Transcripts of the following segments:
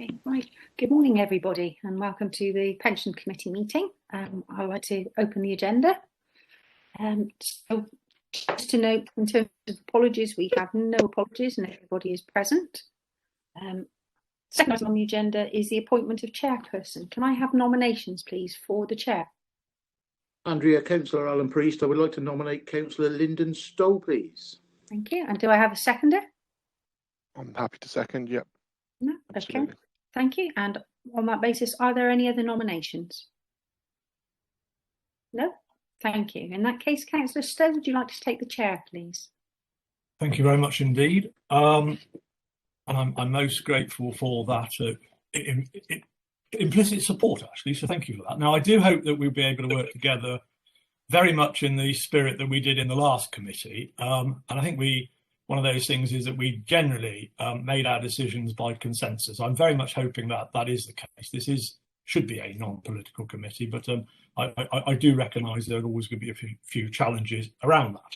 Okay, right. Good morning, everybody, and welcome to the Pension Committee meeting. I'd like to open the agenda. So just to note, in terms of apologies, we have no apologies and everybody is present. Second item on the agenda is the appointment of chairperson. Can I have nominations, please, for the chair? Andrea, Councillor Alan Priest. I would like to nominate Councillor Lyndon Stowe, please. Thank you. And do I have a seconder? I'm happy to second, yep. No? Absolutely. Okay. Thank you. And on that basis, are there any other nominations? No? Thank you. In that case, Councillor Stowe, would you like to take the chair, please? Thank you very much indeed. And I'm most grateful for that implicit support, actually, so thank you for that. Now, I do hope that we'll be able to work together very much in the spirit that we did in the last committee. And I think one of those things is that we generally made our decisions by consensus. I'm very much hoping that that is the case. This should be a non-political committee, but I do recognise there are always going to be a few challenges around that.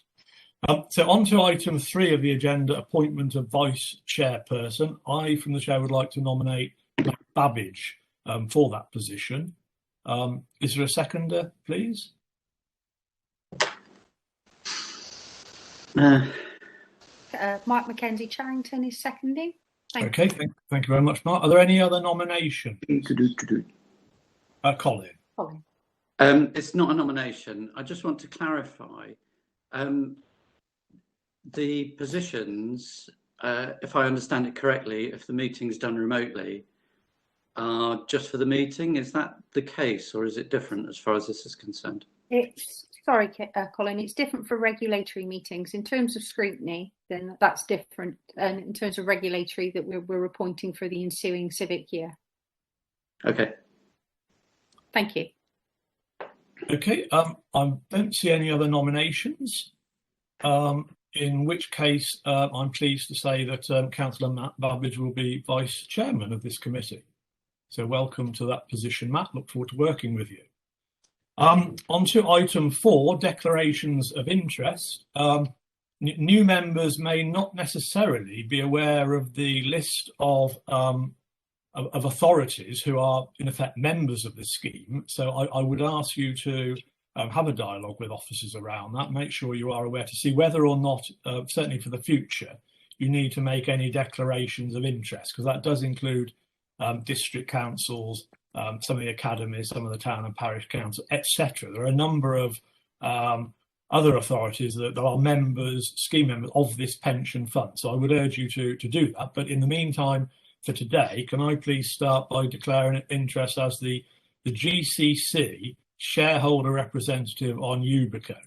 So on to item 3 of the agenda, appointment of vice chairperson. I, from the chair, would like to nominate Matt Babbage for that position. Is there a seconder, please? Mark Mackenzie-Charrington is seconding. Thank you very much, Mark. Are there any other nominations? Colin. It's not a nomination. I just want to clarify the positions, if I understand it correctly, if the meeting's done remotely, are just for the meeting. Is that the case, or is it different as far as this is concerned? Sorry, Colin, it's different for regulatory meetings. In terms of scrutiny, then that's different. And in terms of regulatory, that we're appointing for the ensuing civic year. Okay. Thank you. Okay, I don't see any other nominations. In which case, I'm pleased to say that Councillor Matt Babbage will be vice chairman of this committee. So welcome to that position, Matt. Look forward to working with you. On to item 4, declarations of interest. New members may not necessarily be aware of the list of authorities who are in effect members of the scheme. So I would ask you to have a dialogue with officers around that. Make sure you are aware to see whether or not, certainly for the future, you need to make any declarations of interest, because that does include district councils, some of the academies, some of the town and parish council, etc. There are a number of other authorities that are members, scheme members of this pension fund. So I would urge you to do that. But in the meantime, for today, can I please start by declaring interest as the GCC shareholder representative on Yubico?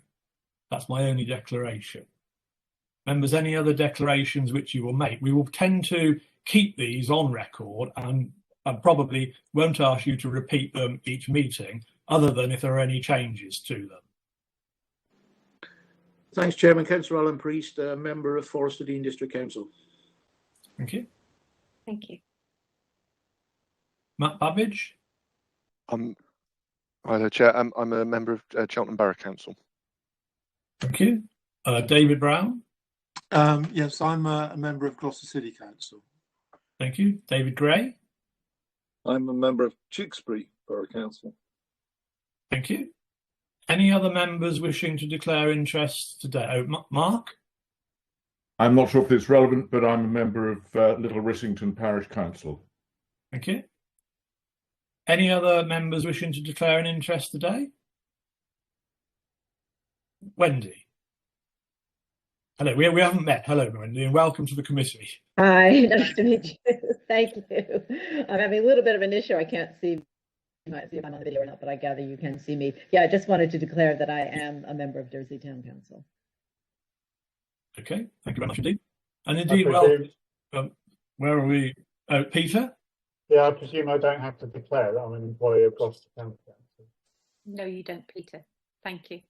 That's my only declaration. Members, any other declarations which you will make? We will tend to keep these on record and probably won't ask you to repeat them each meeting, other than if there are any changes to them. Thanks, Chairman. Councillor Alan Priest, a member of Forest of Dean District Council. Thank you. Thank you. Matt Babbage. Hi, Chair. I'm a member of Cheltenham Borough Council. Thank you. David Brown. Yes, I'm a member of Gloucester City Council. Thank you. David Gray. I'm a member of Tewkesbury Borough Council. Thank you. Any other members wishing to declare interest today? Oh, Mark? I'm not sure if it's relevant, but I'm a member of Little Rissington Parish Council. Thank you. Any other members wishing to declare an interest today? Wendy? Hello, we haven't met. Hello, Wendy, and welcome to the committee. Hi, nice to meet you. Thank you. I'm having a little bit of an issue. I can't see. You might see if I'm on the video or not, but I gather you can see me. Yeah, I just wanted to declare that I am a member of Dursley Town Council. Okay, thank you very much indeed. And indeed, where are we? Oh, Peter? Yeah, I presume I don't have to declare that I'm an employee of Gloucester Town Council. No, you don't, Peter. Thank you.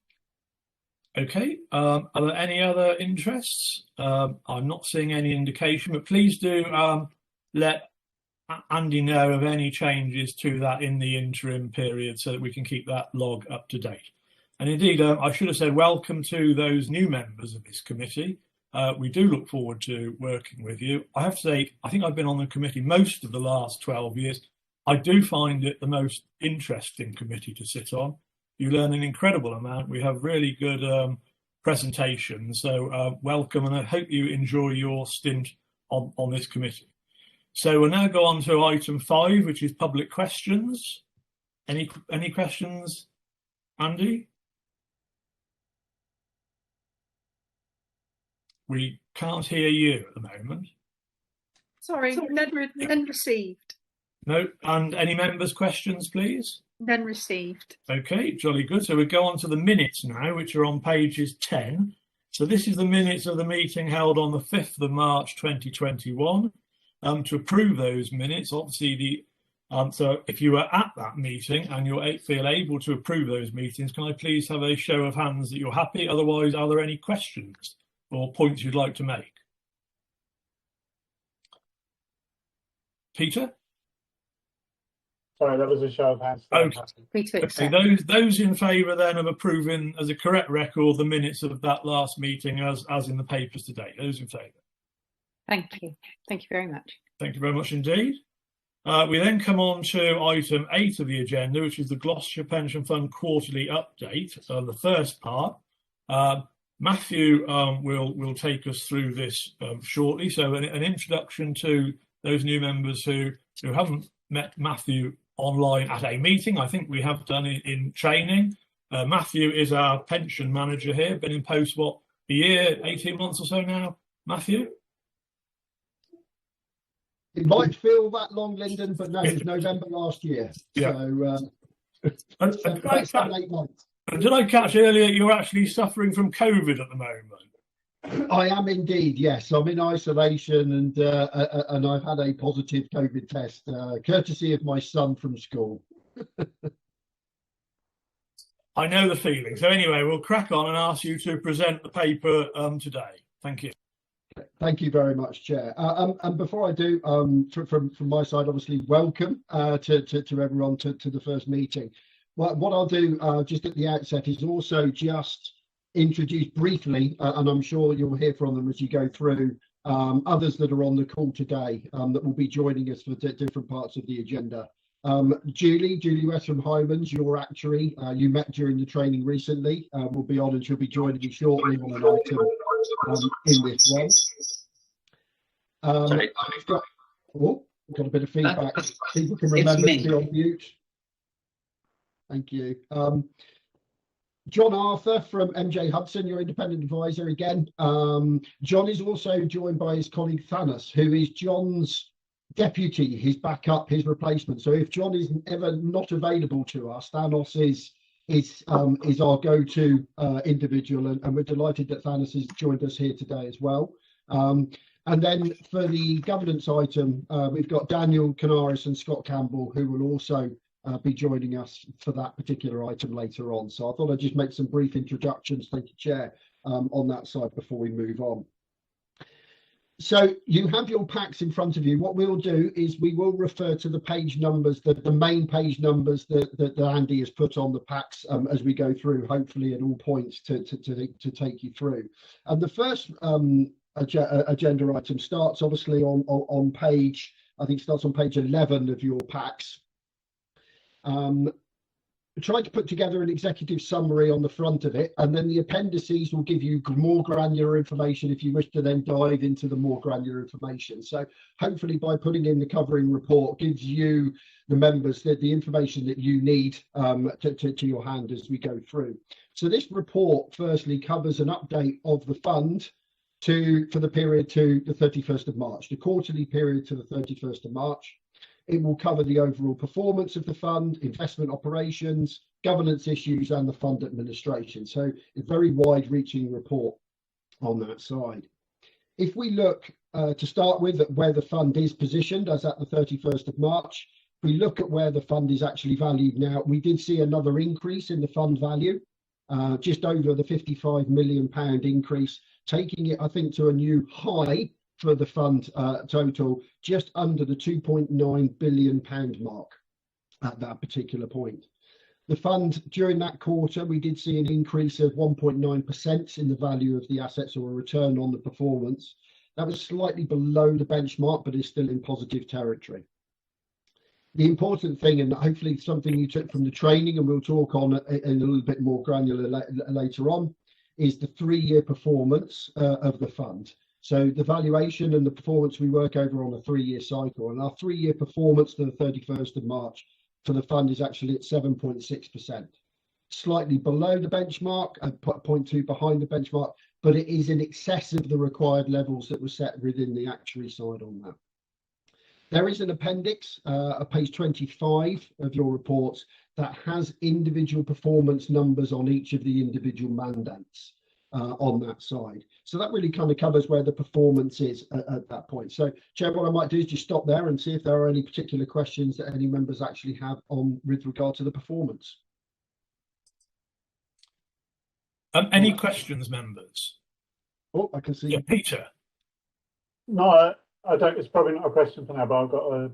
Okay, are there any other interests? I'm not seeing any indication, but please do let Andy know of any changes to that in the interim period so that we can keep that log up to date. And indeed, I should have said welcome to those new members of this committee. We do look forward to working with you. I have to say, I think I've been on the committee most of the last 12 years. I do find it the most interesting committee to sit on. You learn an incredible amount. We have really good presentations. So welcome, and I hope you enjoy your stint on this committee. So we'll now go on to item 5, which is public questions. Any questions, Andy? We can't hear you at the moment. Sorry, none received. No, and any members' questions, please? None received. Okay, jolly good. So we go on to the minutes now, which are on pages 10. So this is the minutes of the meeting held on the 5th of March 2021. To approve those minutes, obviously so if you were at that meeting and you feel able to approve those meetings, can I please have a show of hands that you're happy? Otherwise, are there any questions or points you'd like to make? Peter? Sorry, that was a show of hands. Okay. Peter, Okay, those in favour then of approving as a correct record the minutes of that last meeting as in the papers today. Those in favour? Thank you. Thank you very much. Thank you very much indeed. We then come on to item 8 of the agenda, which is the Gloucestershire Pension Fund quarterly update, the first part. Matthew will take us through this shortly. So an introduction to those new members who haven't met Matthew online at a meeting. I think we have done in training. Matthew is our pension manager here, been in post, what, a year, 18 months or so now, Matthew? It might feel that long, Lyndon, but no, it was November last year. Yeah. So, 7, 8 months. Did I catch earlier you're actually suffering from COVID at the moment? I am indeed, yes. I'm in isolation and I've had a positive COVID test, courtesy of my son from school. I know the feeling. So anyway, we'll crack on and ask you to present the paper today. Thank you. Thank you very much, Chair. And before I do, from my side, obviously, welcome to everyone to the first meeting. What I'll do just at the outset is also just introduce briefly, and I'm sure you'll hear from them as you go through, others that are on the call today that will be joining us for different parts of the agenda. Julie West from Hymans, your actuary, you met during the training recently, will be on and she'll be joining you shortly on an item in this one. Got a bit of feedback. People can remember to be on mute. Thank you. John Arthur from MJ Hudson, your independent advisor again. John is also joined by his colleague Thanos, who is John's deputy, his backup, his replacement. So if John is ever not available to us, Thanos is our go-to individual, and we're delighted that Thanos has joined us here today as well. And then for the governance item, we've got Daniel Canaris and Scott Campbell, who will also be joining us for that particular item later on. So I thought I'd just make some brief introductions, thank you, Chair, on that side before we move on. So you have your packs in front of you. What we'll do is we will refer to the page numbers, the main page numbers that Andy has put on the packs as we go through, hopefully at all points to take you through. And the first agenda item starts obviously on page, I think starts on page 11 of your packs. Tried to put together an executive summary on the front of it, and then the appendices will give you more granular information if you wish to then dive into the more granular information. So hopefully by putting in the covering report gives you, the members, the information that you need to your hand as we go through. So this report firstly covers an update of the fund for the period to the 31st of March, the quarterly period to the 31st of March. It will cover the overall performance of the fund, investment operations, governance issues, and the fund administration. So a very wide-reaching report on that side. If we look to start with at where the fund is positioned as at the 31st of March, if we look at where the fund is actually valued now, we did see another increase in the fund value, just over the £55 million increase, taking it, I think, to a new high for the fund total, just under the £2.9 billion mark at that particular point. The fund, during that quarter, we did see an increase of 1.9% in the value of the assets, or a return on the performance. That was slightly below the benchmark, but is still in positive territory. The important thing, and hopefully something you took from the training, and we'll talk on in a little bit more granular later on, is the 3-year performance of the fund. So the valuation and the performance, we work over on a 3-year cycle, and our 3-year performance to the 31st of March for the fund is actually at 7.6%, slightly below the benchmark, 0.2 behind the benchmark, but it is in excess of the required levels that were set within the actuary side on that. There is an appendix, page 25 of your reports, that has individual performance numbers on each of the individual mandates on that side. So that really kind of covers where the performance is at that point. So, Chair, what I might do is just stop there and see if there are any particular questions that any members actually have on with regard to the performance. Any questions, members? Oh, I can see. Yeah, Peter. No, I don't. It's probably not a question for now, but I've got a.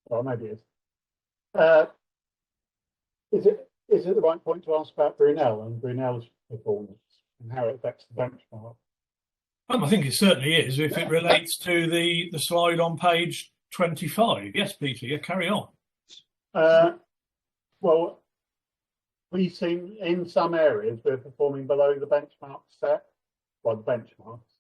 Well, maybe it is. Is it the right point to ask about Brunel and Brunel's performance and how it affects the benchmark? I think it certainly is, if it relates to the slide on page 25. Yes, Peter, yeah, carry on. Well, we seem in some areas we're performing below the benchmark set, well, the benchmarks.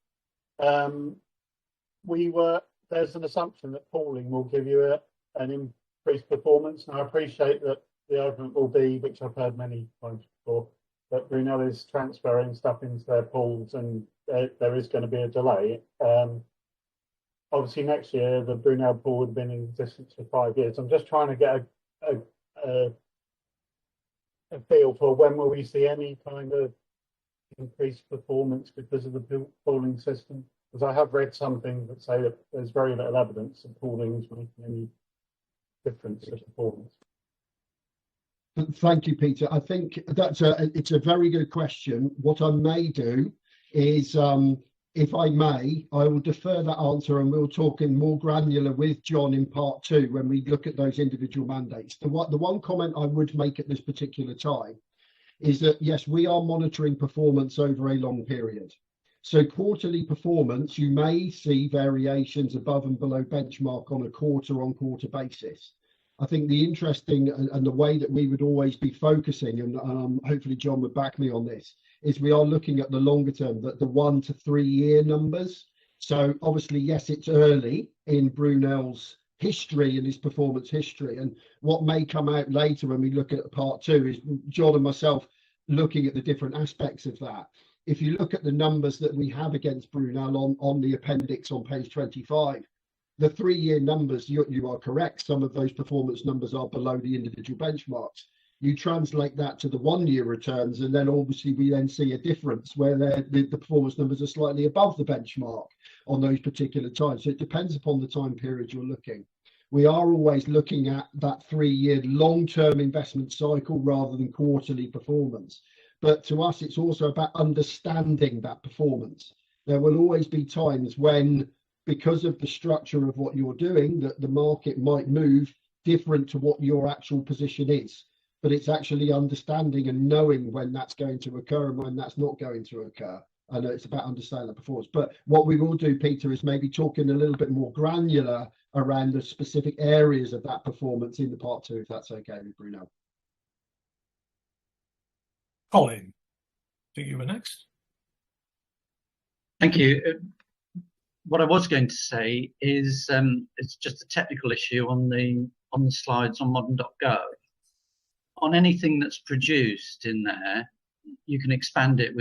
There's an assumption that pooling will give you an increased performance, and I appreciate that the argument will be, which I've heard many times before, that Brunel is transferring stuff into their pools, and there is going to be a delay. Obviously, next year the Brunel pool would have been in existence for 5 years. I'm just trying to get a feel for when will we see any kind of increased performance because of the pooling system. Because I have read something that say that there's very little evidence that pooling is making any difference to performance. Thank you, Peter. I think it's a very good question. What I may do is, if I may, I will defer that answer and we'll talk in more granular with John in part 2 when we look at those individual mandates. The one comment I would make at this particular time is that, yes, we are monitoring performance over a long period. So quarterly performance, you may see variations above and below benchmark on a quarter-on-quarter basis. I think the interesting and the way that we would always be focusing, and hopefully John would back me on this, is we are looking at the longer term, the 1 to 3 year numbers. So obviously, yes, it's early in Brunel's history and his performance history. And what may come out later when we look at part 2 is John and myself looking at the different aspects of that. If you look at the numbers that we have against Brunel on the appendix on page 25, the 3 year numbers, you are correct. Some of those performance numbers are below the individual benchmarks. You translate that to the 1 year returns, and then obviously we then see a difference where the performance numbers are slightly above the benchmark on those particular times. So it depends upon the time period you're looking. We are always looking at that 3 year long-term investment cycle rather than quarterly performance. But to us, it's also about understanding that performance. There will always be times when, because of the structure of what you're doing, that the market might move different to what your actual position is. But it's actually understanding and knowing when that's going to occur and when that's not going to occur. I know it's about understanding the performance. But what we will do, Peter, is maybe talking a little bit more granular around the specific areas of that performance in the part 2, if that's okay with Brunel. Colin, I think you were next. Thank you. What I was going to say is it's just a technical issue on the slides on modern.gov. On anything that's produced in there, you can expand it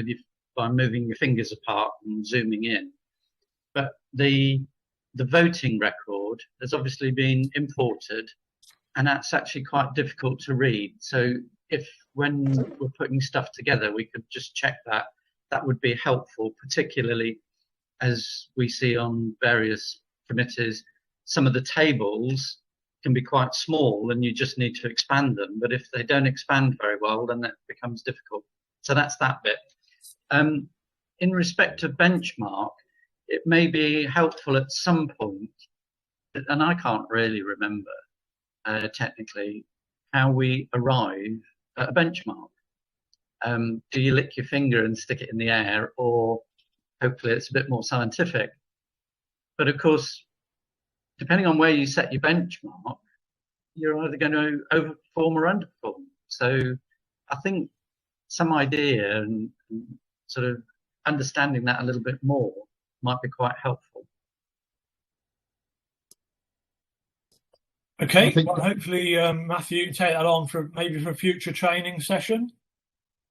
by moving your fingers apart and zooming in. But the voting record has obviously been imported, and that's actually quite difficult to read. So if when we're putting stuff together, we could just check that, that would be helpful, particularly as we see on various committees, some of the tables can be quite small and you just need to expand them. But if they don't expand very well, then that becomes difficult. So that's that bit. In respect to benchmark, it may be helpful at some point, and I can't really remember technically how we arrive at a benchmark. Do you lick your finger and stick it in the air, or hopefully it's a bit more scientific? But of course, depending on where you set your benchmark, you're either going to overperform or underperform. So I think some idea and sort of understanding that a little bit more might be quite helpful. Okay, well, hopefully, Matthew, you can take that on for maybe for a future training session.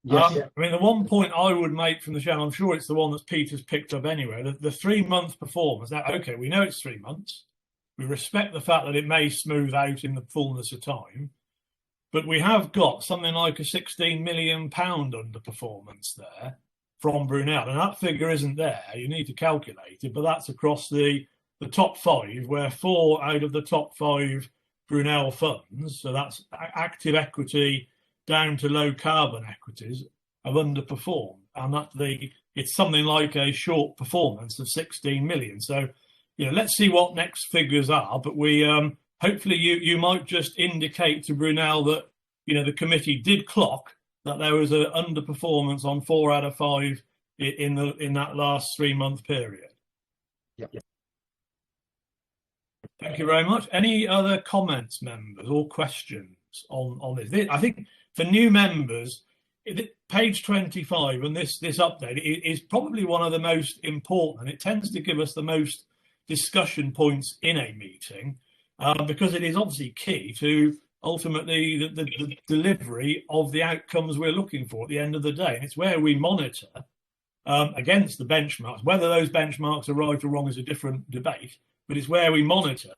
Yes. I mean, the one point I would make from the show, I'm sure it's the one that Peter's picked up anyway, the 3-month performance. Now, okay, we know it's 3 months. We respect the fact that it may smooth out in the fullness of time. But we have got something like a £16 million underperformance there from Brunel. And that figure isn't there. You need to calculate it. But that's across the top 5, where 4 out of the top 5 Brunel funds, so that's active equity down to low carbon equities, have underperformed. And it's something like a short performance of 16 million. So, let's see what next figures are. But we hopefully you might just indicate to Brunel that, the committee did clock that there was an underperformance on 4 out of 5 in that last 3-month period. Yeah. Thank you very much. Any other comments, members, or questions on this? I think for new members, page 25 and this update is probably one of the most important. It tends to give us the most discussion points in a meeting because it is obviously key to ultimately the delivery of the outcomes we're looking for at the end of the day. And it's where we monitor against the benchmarks. Whether those benchmarks are right or wrong is a different debate, but it's where we monitor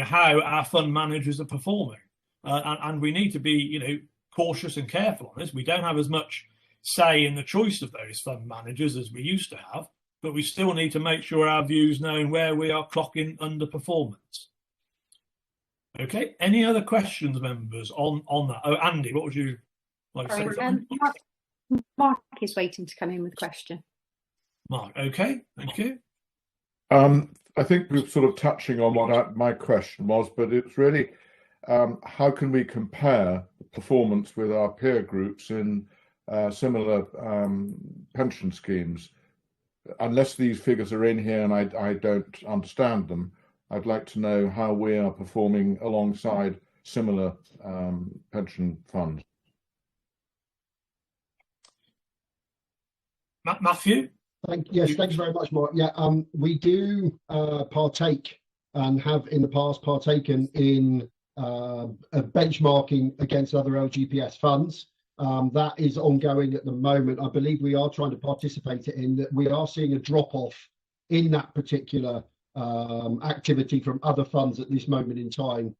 how our fund managers are performing. And we need to be cautious and careful on this. We don't have as much say in the choice of those fund managers as we used to have, but we still need to make sure our views known where we are clocking underperformance. Okay, any other questions, members, on that? Oh, Andy, what would you like to say? Mark is waiting to come in with a question. Mark, okay, thank you. I think we're sort of touching on what my question was, but it's really how can we compare performance with our peer groups in similar pension schemes? Unless these figures are in here and I don't understand them, I'd like to know how we are performing alongside similar pension funds. Matthew? Yes, thanks very much, Mark. Yeah, we do partake and have in the past partaken in benchmarking against other LGPS funds. That is ongoing at the moment. I believe we are trying to participate in that. We are seeing a drop-off in that particular activity from other funds at this moment in time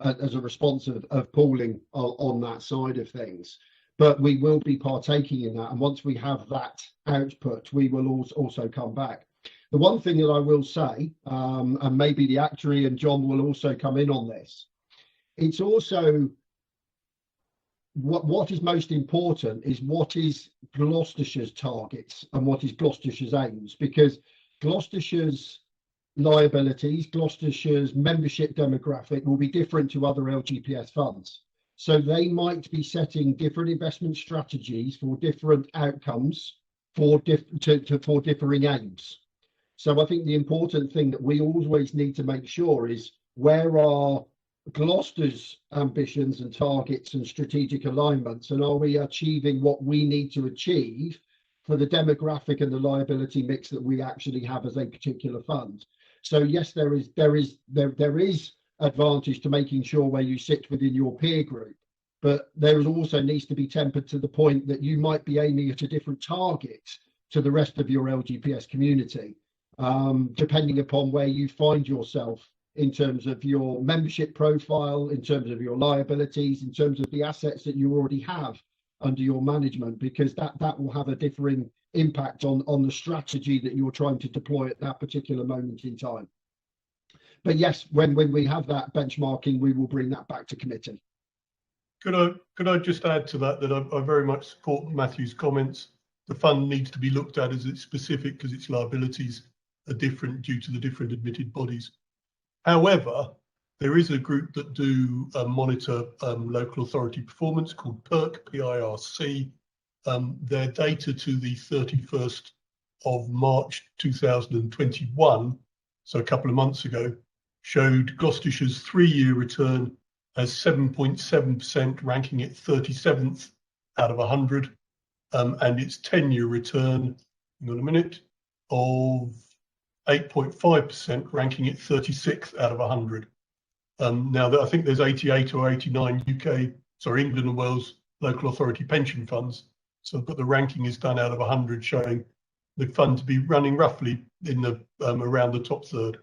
as a response of pooling on that side of things. But we will be partaking in that, and once we have that output, we will also come back. The one thing that I will say, and maybe the actuary and John will also come in on this, it's also what is most important is what is Gloucestershire's targets and what is Gloucestershire's aims, because Gloucestershire's liabilities, Gloucestershire's membership demographic will be different to other LGPS funds. So they might be setting different investment strategies for different outcomes for differing aims. So I think the important thing that we always need to make sure is where are Gloucester's ambitions and targets and strategic alignments, and are we achieving what we need to achieve for the demographic and the liability mix that we actually have as a particular fund. So yes, there is advantage to making sure where you sit within your peer group, but there is also needs to be tempered to the point that you might be aiming at a different target to the rest of your LGPS community, depending upon where you find yourself in terms of your membership profile, in terms of your liabilities, in terms of the assets that you already have under your management, because that will have a differing impact on the strategy that you're trying to deploy at that particular moment in time. But yes, when we have that benchmarking, we will bring that back to committee. Could I just add to that I very much support Matthew's comments. The fund needs to be looked at as it's specific because its liabilities are different due to the different admitted bodies. However, There is a group that do monitor local authority performance called PIRC, P-I-R-C. Their data to the 31st of March 2021, so a couple of months ago, showed Gloucestershire's 3-year return as 7.7%, ranking it 37th out of 100, and its 10-year return, hang on a minute, of 8.5%, ranking it 36th out of 100. Now, I think there's 88 or 89 England and Wales local authority pension funds. So, but the ranking is done out of 100, showing the fund to be running roughly in the around the top third.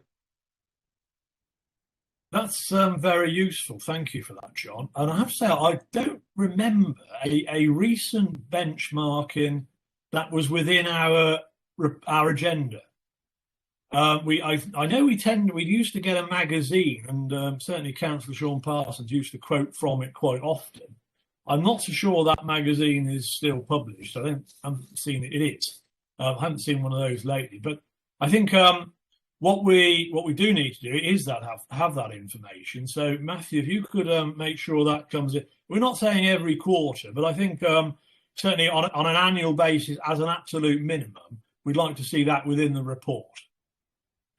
That's very useful. Thank you for that, John. And I have to say, I don't remember a recent benchmarking that was within our agenda. I know we used to get a magazine, and certainly Councillor Sean Parsons used to quote from it quite often. I'm not so sure that magazine is still published. I haven't seen it. It is. I haven't seen one of those lately. But I think what we do need to do is that have that information. So Matthew, if you could make sure that comes in. We're not saying every quarter, but I think certainly on an annual basis, as an absolute minimum, we'd like to see that within the report.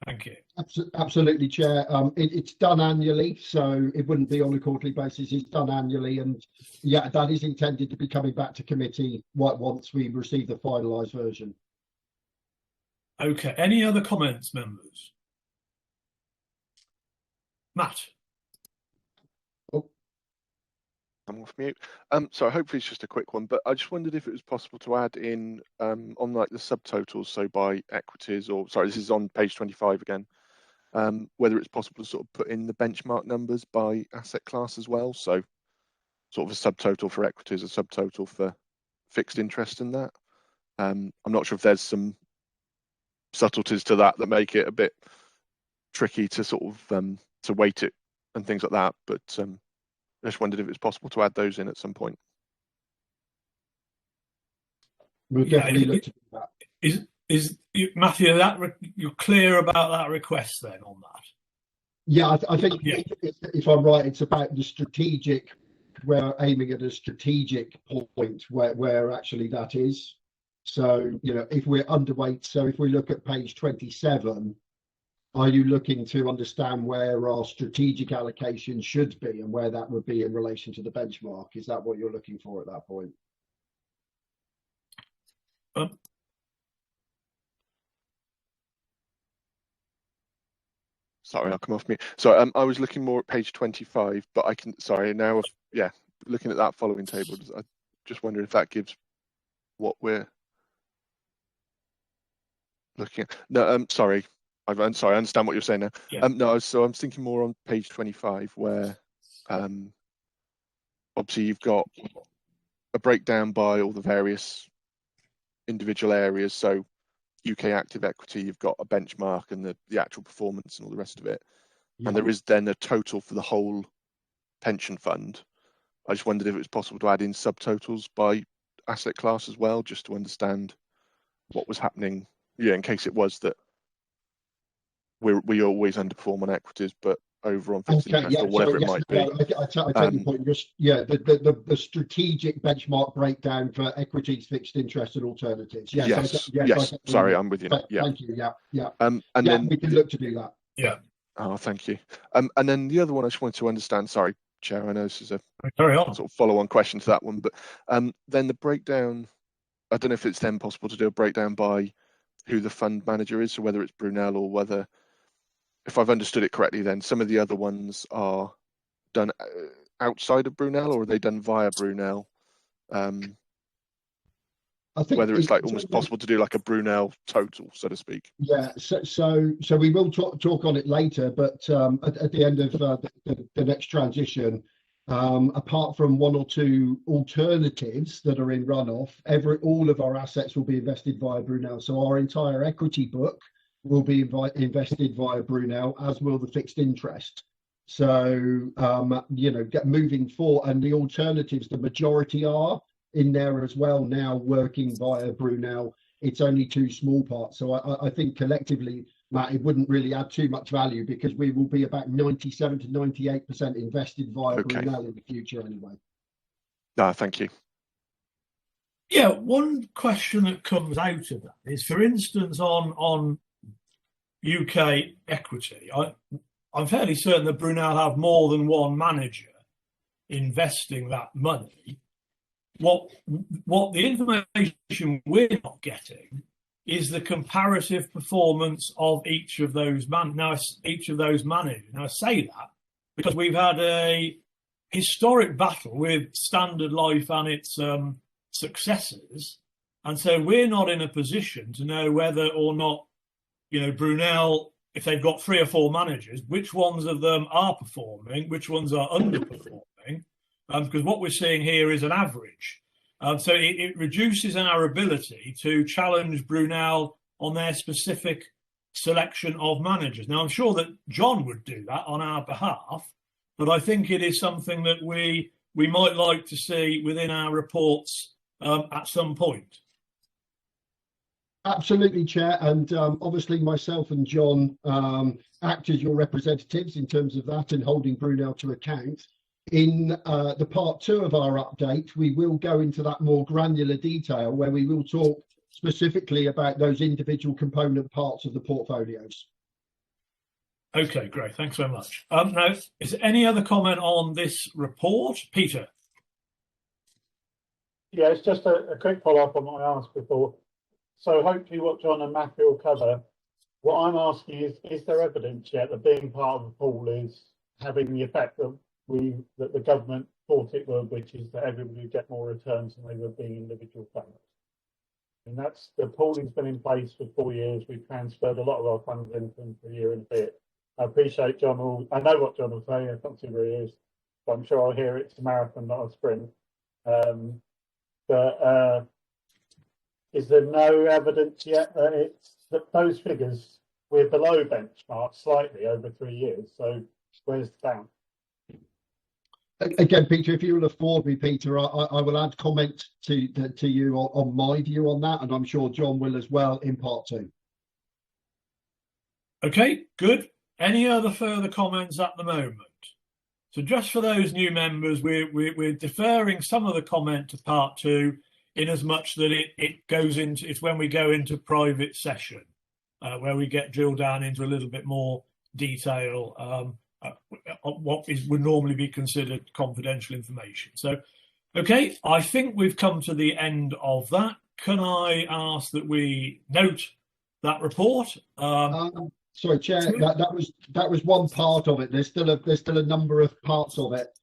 Thank you. Absolutely, Chair. It's done annually, so it wouldn't be on a quarterly basis. It's done annually, and yeah, that is intended to be coming back to committee once we receive the finalised version. Okay. Any other comments, members? Matt. I'm off mute. So hopefully it's just a quick one, but I just wondered if it was possible to add in on like the subtotals, so by equities, or sorry, this is on page 25 again, whether it's possible to sort of put in the benchmark numbers by asset class as well. So sort of a subtotal for equities, a subtotal for fixed interest in that. I'm not sure if there's some subtleties to that make it a bit tricky to sort of to weight it and things like that, but I just wondered if it's possible to add those in at some point. We'll definitely look to do that. Is Matthew, you're clear about that request then on that? Yeah, I think if I'm right, it's about the strategic. We're aiming at a strategic point where actually that is. So, you know, if we're underweight, so if we look at page 27, are you looking to understand where our strategic allocation should be and where that would be in relation to the benchmark? Is that what you're looking for at that point? Sorry, I'll come off me. So I was looking more at page 25, but I can, sorry, now, yeah, looking at that following table, I just wonder if that gives what we're looking at. No, sorry. I'm sorry, I understand what you're saying now. Yeah. No, so I'm thinking more on page 25 where obviously you've got a breakdown by all the various individual areas. So UK active equity, you've got a benchmark and the actual performance and all the rest of it. Yeah. And there is then a total for the whole pension fund. I just wondered if it was possible to add in subtotals by asset class as well, just to understand what was happening. Yeah, in case it was that we always underperform on equities, but over on fixed interest or whatever it might be. I take your point. The strategic benchmark breakdown for equities, fixed interest, and alternatives. Yes. Sorry, I'm with you now. Yeah. Thank you. Yeah. And then we can look to do that. Yeah. Oh, thank you. And then the other one I just wanted to understand. Sorry, Chair. I know this is a sort of follow-on question to that one, but then the breakdown. I don't know if it's then possible to do a breakdown by who the fund manager is, so whether it's Brunel or whether. If I've understood it correctly, then some of the other ones are done outside of Brunel, or are they done via Brunel? I think whether it's like almost possible to do like a Brunel total, so to speak. Yeah, so we will talk on it later, but at the end of the next transition, apart from one or two alternatives that are in runoff, all of our assets will be invested via Brunel. So our entire equity book will be invested via Brunel, as will the fixed interest. So, moving forward, and the alternatives, the majority are in there as well now working via Brunel. It's only two small parts. So I think collectively Matt, it wouldn't really add too much value because we will be about 97 to 98% invested via Okay. Brunel in the future anyway. No, thank you. Yeah, one question that comes out of that is, for instance, on UK equity, I'm fairly certain that Brunel have more than one manager investing that money. What the information we're not getting is the comparative performance of each of those managers. Now I say that because we've had a historic battle with Standard Life and its successors, and so we're not in a position to know whether or not, you know, Brunel, if they've got 3 or 4 managers, which ones of them are performing, which ones are underperforming, because what we're seeing here is an average. So it reduces our ability to challenge Brunel on their specific selection of managers. Now, I'm sure that John would do that on our behalf, but I think it is something that we might like to see within our reports at some point. Absolutely, Chair, and obviously myself and John act as your representatives in terms of that and holding Brunel to account. In the part 2 of our update, we will go into that more granular detail where we will talk specifically about those individual component parts of the portfolios. Okay, great. Thanks very much. Now, is there any other comment on this report? Peter? Yeah, it's just a quick follow-up on what I asked before. So hopefully what John and Matthew will cover, what I'm asking is there evidence yet that being part of the pool is having the effect that the government thought it would, which is that everybody would get more returns than they would being individual funds? And that's, the pooling's been in place for 4 years. We've transferred a lot of our funds in for a year and a bit. I appreciate I know what John will say, I can't see where he is, but I'm sure I'll hear it's a marathon, not a sprint. Is there no evidence yet that those figures, we're below benchmark slightly over 3 years? So where's the down? Again, Peter, if you will afford me, Peter, I will add comment to you on my view on that, and I'm sure John will as well in part 2. Okay, good. Any other further comments at the moment? So just for those new members, we're deferring some of the comment to part 2, in as much that it goes into, it's when we go into private session, where we get drilled down into a little bit more detail, what would normally be considered confidential information. So, okay, I think we've come to the end of that. Can I ask that we note that report? Sorry, Chair, that was one part of it. There's still a number of parts of it.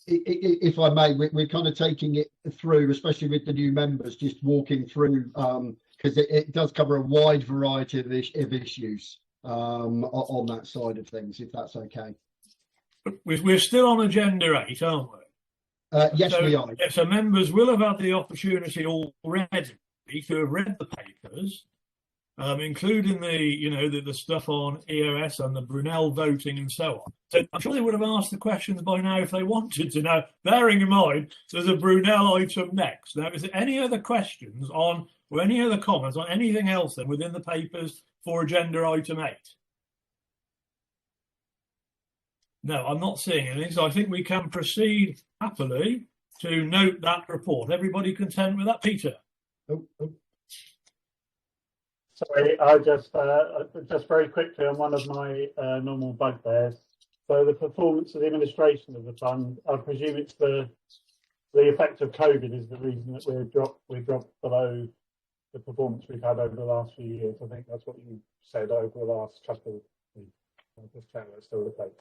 If I may, we're kind of taking it through, especially with the new members, just walking through, because it does cover a wide variety of issues on that side of things, if that's okay. We're still on agenda 8, aren't we? Yes, we are. So members will have had the opportunity already to have read the papers, including the stuff on EOS and the Brunel voting and so on. So I'm sure they would have asked the questions by now if they wanted to know, bearing in mind there's a Brunel item next. Now, is there any other questions on, or any other comments on anything else then within the papers for agenda item 8? No, I'm not seeing anything, so I think we can proceed happily to note that report. Everybody content with that, Peter? Sorry, I just very quickly on one of my normal bugbears. So the performance of the administration of the fund, I presume it's the effect of COVID is the reason that we're dropped below the performance we've had over the last few years. I think that's what you said over the last couple of weeks. I'll just check that's still the case.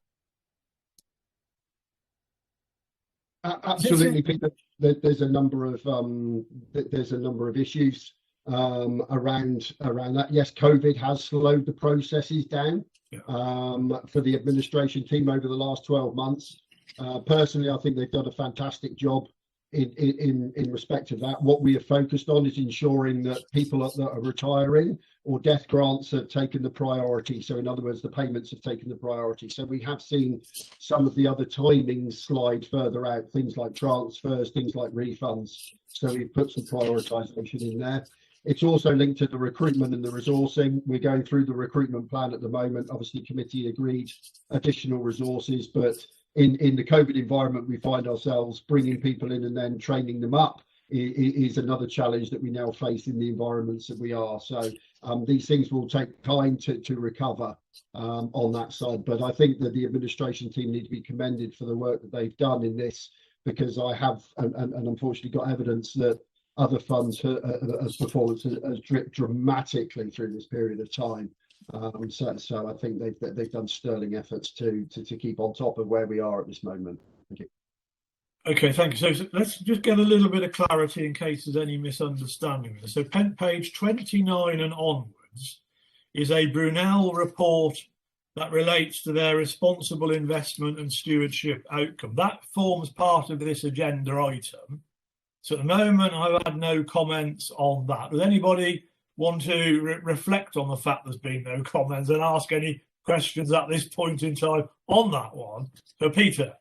Absolutely, Peter. There's a number of issues around that. Yes, COVID has slowed the processes down for the administration team over the last 12 months. Personally, I think they've done a fantastic job in respect of that. What we are focused on is ensuring that people that are retiring or death grants have taken the priority. So in other words, the payments have taken the priority. So we have seen some of the other timings slide further out, things like transfers, things like refunds. So we've put some prioritisation in there. It's also linked to the recruitment and the resourcing. We're going through the recruitment plan at the moment. Obviously, committee agreed additional resources, but in the COVID environment, we find ourselves bringing people in and then training them up is another challenge that we now face in the environments that we are. So these things will take time to recover on that side. But I think that the administration team need to be commended for the work that they've done in this, because I have, and unfortunately got evidence that other funds performance has dripped dramatically through this period of time. So I think they've done sterling efforts to keep on top of where we are at this moment. Thank you. Okay, thank you. So let's just get a little bit of clarity in case there's any misunderstanding. So page 29 and onwards is a Brunel report that relates to their responsible investment and stewardship outcome. That forms part of this agenda item. So at the moment, I've had no comments on that. Does anybody want to reflect on the fact there's been no comments and ask any questions at this point in time on that one? So Peter.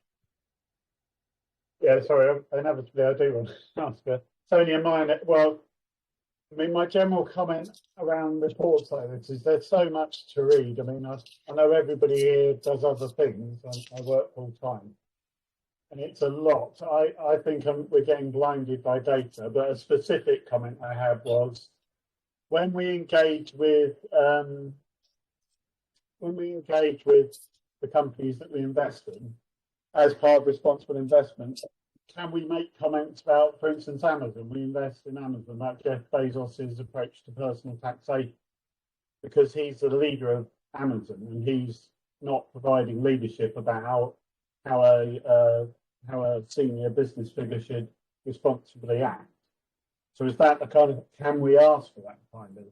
Yeah, sorry, inevitably I do want to ask her. It's only a minor, well, I mean, my general comment around reports like this is there's so much to read. I mean, I know everybody here does other things, and I work full time, and it's a lot. I think we're getting blinded by data, but a specific comment I had was when we engage with the companies that we invest in, as part of responsible investment, can we make comments about, for instance, Amazon? We invest in Amazon, like Jeff Bezos's approach to personal taxation, because he's the leader of Amazon and he's not providing leadership about how a senior business figure should responsibly act. So is that the kind of, can we ask for that kind of,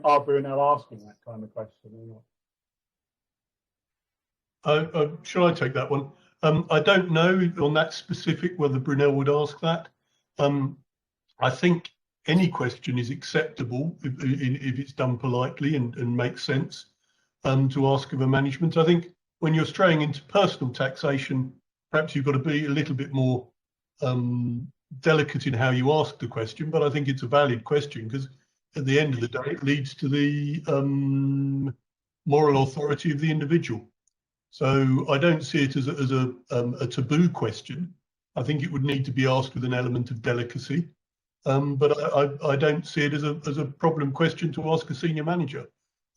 are Brunel asking that kind of question or not? Shall I take that one? I don't know on that specific whether Brunel would ask that. I think any question is acceptable if it's done politely and makes sense to ask of a management. I think when you're straying into personal taxation, perhaps you've got to be a little bit more delicate in how you ask the question, but I think it's a valid question because at the end of the day, it leads to the moral authority of the individual. So I don't see it as a taboo question. I think it would need to be asked with an element of delicacy, but I don't see it as a problem question to ask a senior manager.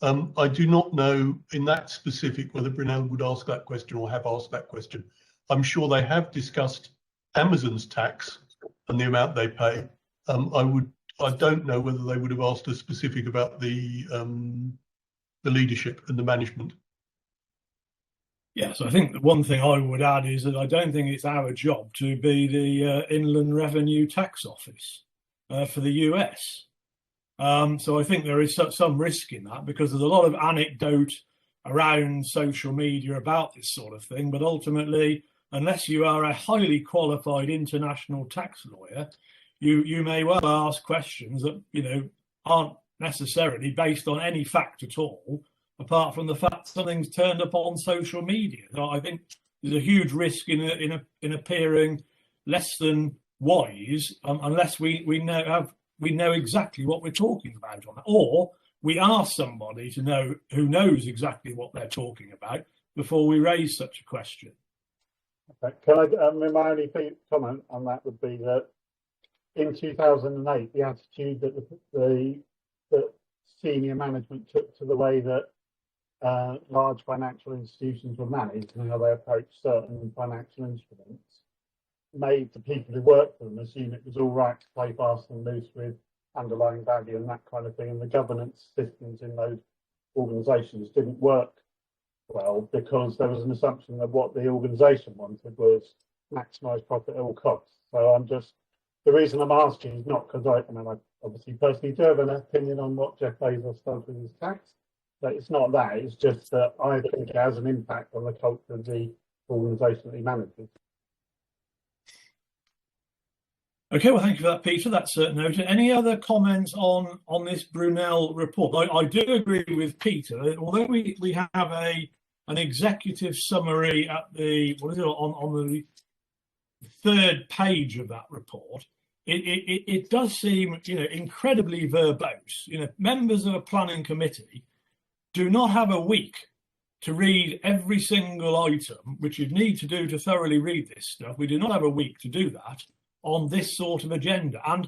I do not know in that specific whether Brunel would ask that question or have asked that question. I'm sure they have discussed Amazon's tax and the amount they pay. I don't know whether they would have asked us specific about the leadership and the management. Yeah, so I think the one thing I would add is that I don't think it's our job to be the Inland Revenue Tax Office for the US. So I think there is some risk in that because there's a lot of anecdote around social media about this sort of thing. But ultimately, unless you are a highly qualified international tax lawyer, you may well ask questions that, you know, aren't necessarily based on any fact at all, apart from the fact something's turned up on social media. So I think there's a huge risk in appearing less than wise unless we know exactly what we're talking about on that, or we ask somebody to know who knows exactly what they're talking about before we raise such a question. Okay. Can I? My only comment on that would be that in 2008, the attitude that senior management took to the way that large financial institutions were managed and how they approached certain financial instruments made the people who worked for them assume it was all right to play fast and loose with underlying value and that kind of thing, and the governance systems in those organisations didn't work well because there was an assumption that what the organisation wanted was maximise profit at all costs. So the reason I'm asking is not because I obviously personally do have an opinion on what Jeff Bezos does with his tax, but it's not that, it's just that I think it has an impact on the culture of the organisation that he manages. Okay, well, thank you for that, Peter. That's noted. Any other comments on this Brunel report? I do agree with Peter. Although we have an executive summary at the on the third page of that report, it does seem, incredibly verbose. Members of a planning committee do not have a week to read every single item, which you'd need to do to thoroughly read this stuff. We do not have a week to do that on this sort of agenda. And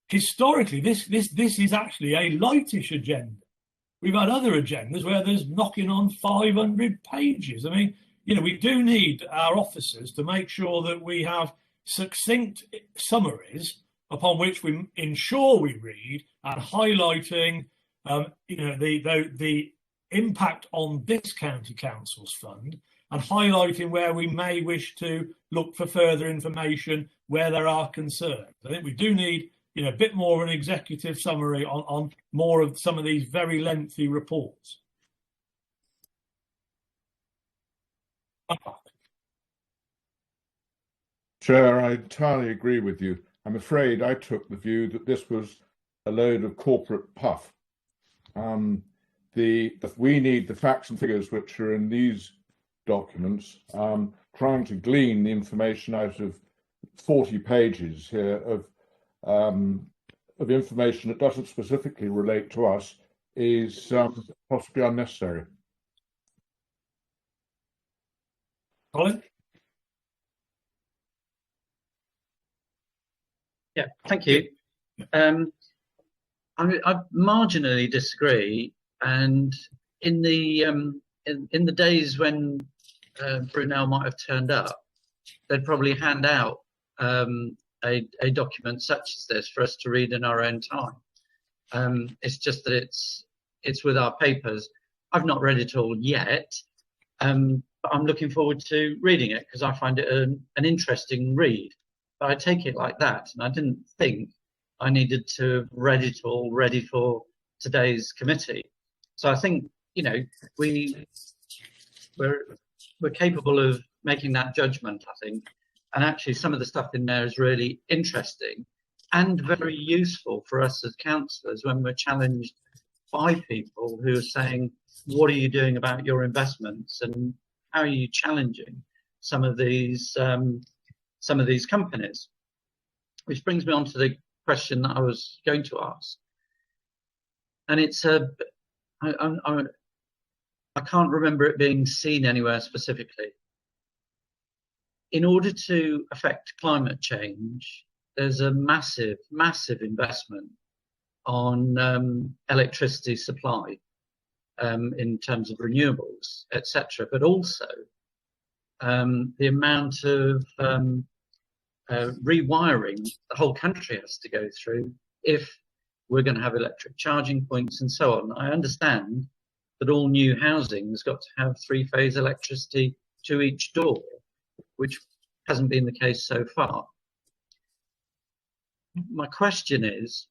historically, this is actually a lightish agenda. We've had other agendas where there's knocking on 500 pages. I mean, we do need our officers to make sure that we have succinct summaries upon which we ensure we read, and highlighting, the impact on this county council's fund, and highlighting where we may wish to look for further information where there are concerns. I think we do need, a bit more of an executive summary on more of some of these very lengthy reports. Chair, I entirely agree with you. I'm afraid I took the view that this was a load of corporate puff. We need the facts and figures which are in these documents. Trying to glean the information out of 40 pages here of information that doesn't specifically relate to us is possibly unnecessary. Colin? Yeah, thank you. I marginally disagree, and in the days when Brunel might have turned up, they'd probably hand out a document such as this for us to read in our own time. It's just that it's with our papers. I've not read it all yet, but I'm looking forward to reading it because I find it an interesting read. But I take it like that, and I didn't think I needed to have read it all ready for today's committee. So I think, we're capable of making that judgment, I think. And actually some of the stuff in there is really interesting and very useful for us as councillors when we're challenged by people who are saying, what are you doing about your investments and how are you challenging some of these companies? Which brings me on to the question that I was going to ask. And it's I can't remember it being seen anywhere specifically. In order to affect climate change, there's a massive, massive investment on electricity supply in terms of renewables, etc. But also the amount of rewiring the whole country has to go through if we're going to have electric charging points and so on. I understand that all new housing has got to have three-phase electricity to each door, which hasn't been the case so far. My question is,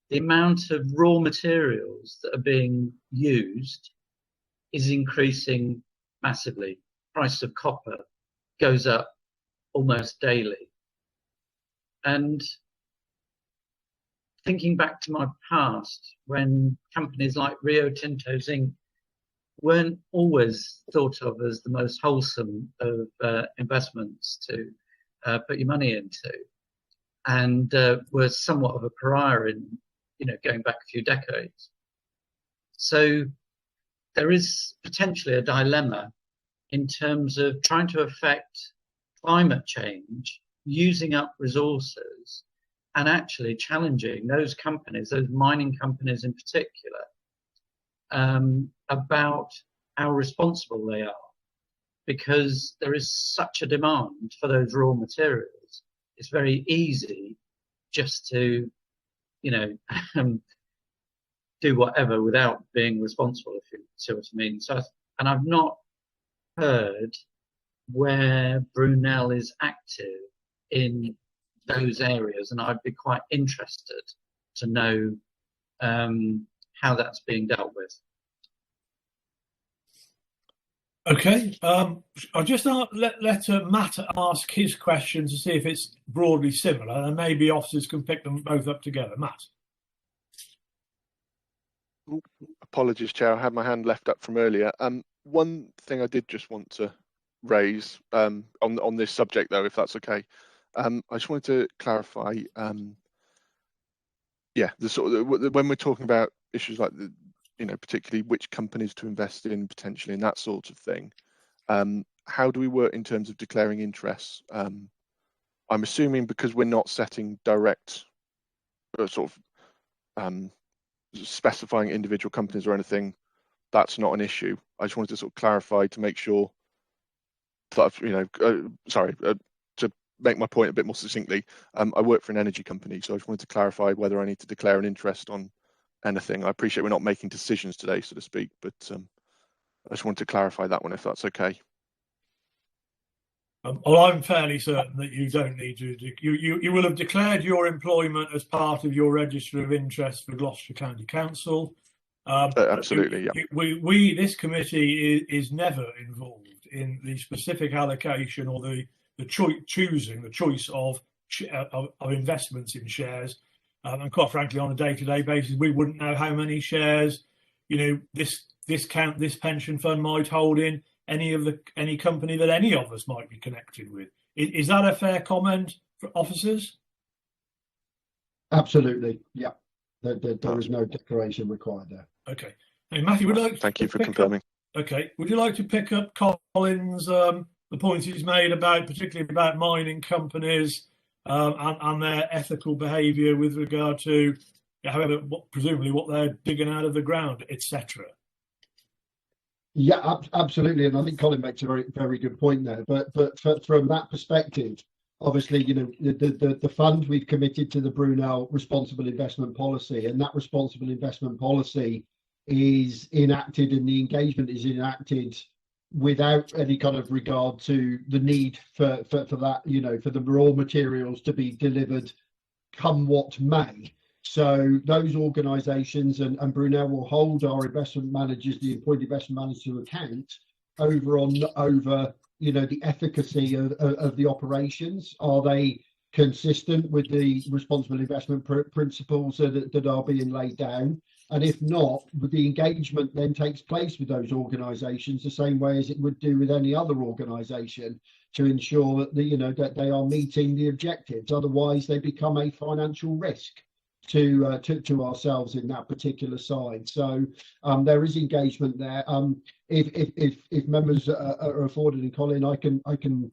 the amount of raw materials that are being used is increasing massively. Price of copper goes up almost daily. And thinking back to my past, when companies like Rio Tinto Zinc weren't always thought of as the most wholesome of investments to put your money into, and were somewhat of a pariah in, going back a few decades. So there is potentially a dilemma in terms of trying to affect climate change, using up resources, and actually challenging those companies, those mining companies in particular, about how responsible they are, because there is such a demand for those raw materials. It's very easy just to, do whatever without being responsible, if you see what I mean. So, and I've not heard where Brunel is active in those areas, and I'd be quite interested to know how that's being dealt with. Okay, I'll just let Matt ask his questions to see if it's broadly similar, and maybe officers can pick them both up together. Matt. Apologies, Chair. I had my hand left up from earlier. One thing I did just want to raise on this subject, though, if that's okay. I just wanted to clarify. Yeah, the sort of when we're talking about issues like the, particularly which companies to invest in potentially and that sort of thing. How do we work in terms of declaring interests? I'm assuming because we're not setting direct sort of specifying individual companies or anything, that's not an issue. I just wanted to sort of clarify to make sure that to make my point a bit more succinctly. I work for an energy company, so I just wanted to clarify whether I need to declare an interest on anything. I appreciate we're not making decisions today, so to speak, but I just wanted to clarify that one, if that's okay. Well, I'm fairly certain that you don't need to. You will have declared your employment as part of your register of interest for Gloucester County Council. Absolutely, yeah. This committee is never involved in the specific allocation or the choice of investments in shares. And quite frankly, on a day-to-day basis, we wouldn't know how many shares, this pension fund might hold in any company that any of us might be connected with. Is that a fair comment for officers? Absolutely, yeah. There is no declaration required there. Okay. Hey, Matthew, would like thank you for confirming. Okay. Would you like to pick up Colin's the points he's made particularly about mining companies and their ethical behaviour with regard to, however, presumably what they're digging out of the ground, etc. Yeah, absolutely, and I think Colin makes a very, very good point there. But from that perspective, obviously, the fund, we've committed to the Brunel responsible investment policy, and that responsible investment policy is enacted, and the engagement is enacted without any kind of regard to the need for that, for the raw materials to be delivered come what may. So those organisations and Brunel will hold our investment managers, the appointed investment managers, to account over the efficacy of the operations. Are they consistent with the responsible investment principles that are being laid down? And if not, the engagement then takes place with those organisations the same way as it would do with any other organisation to ensure that that they are meeting the objectives. Otherwise, they become a financial risk to ourselves in that particular side. So there is engagement there. If members are afforded, and Colin, I can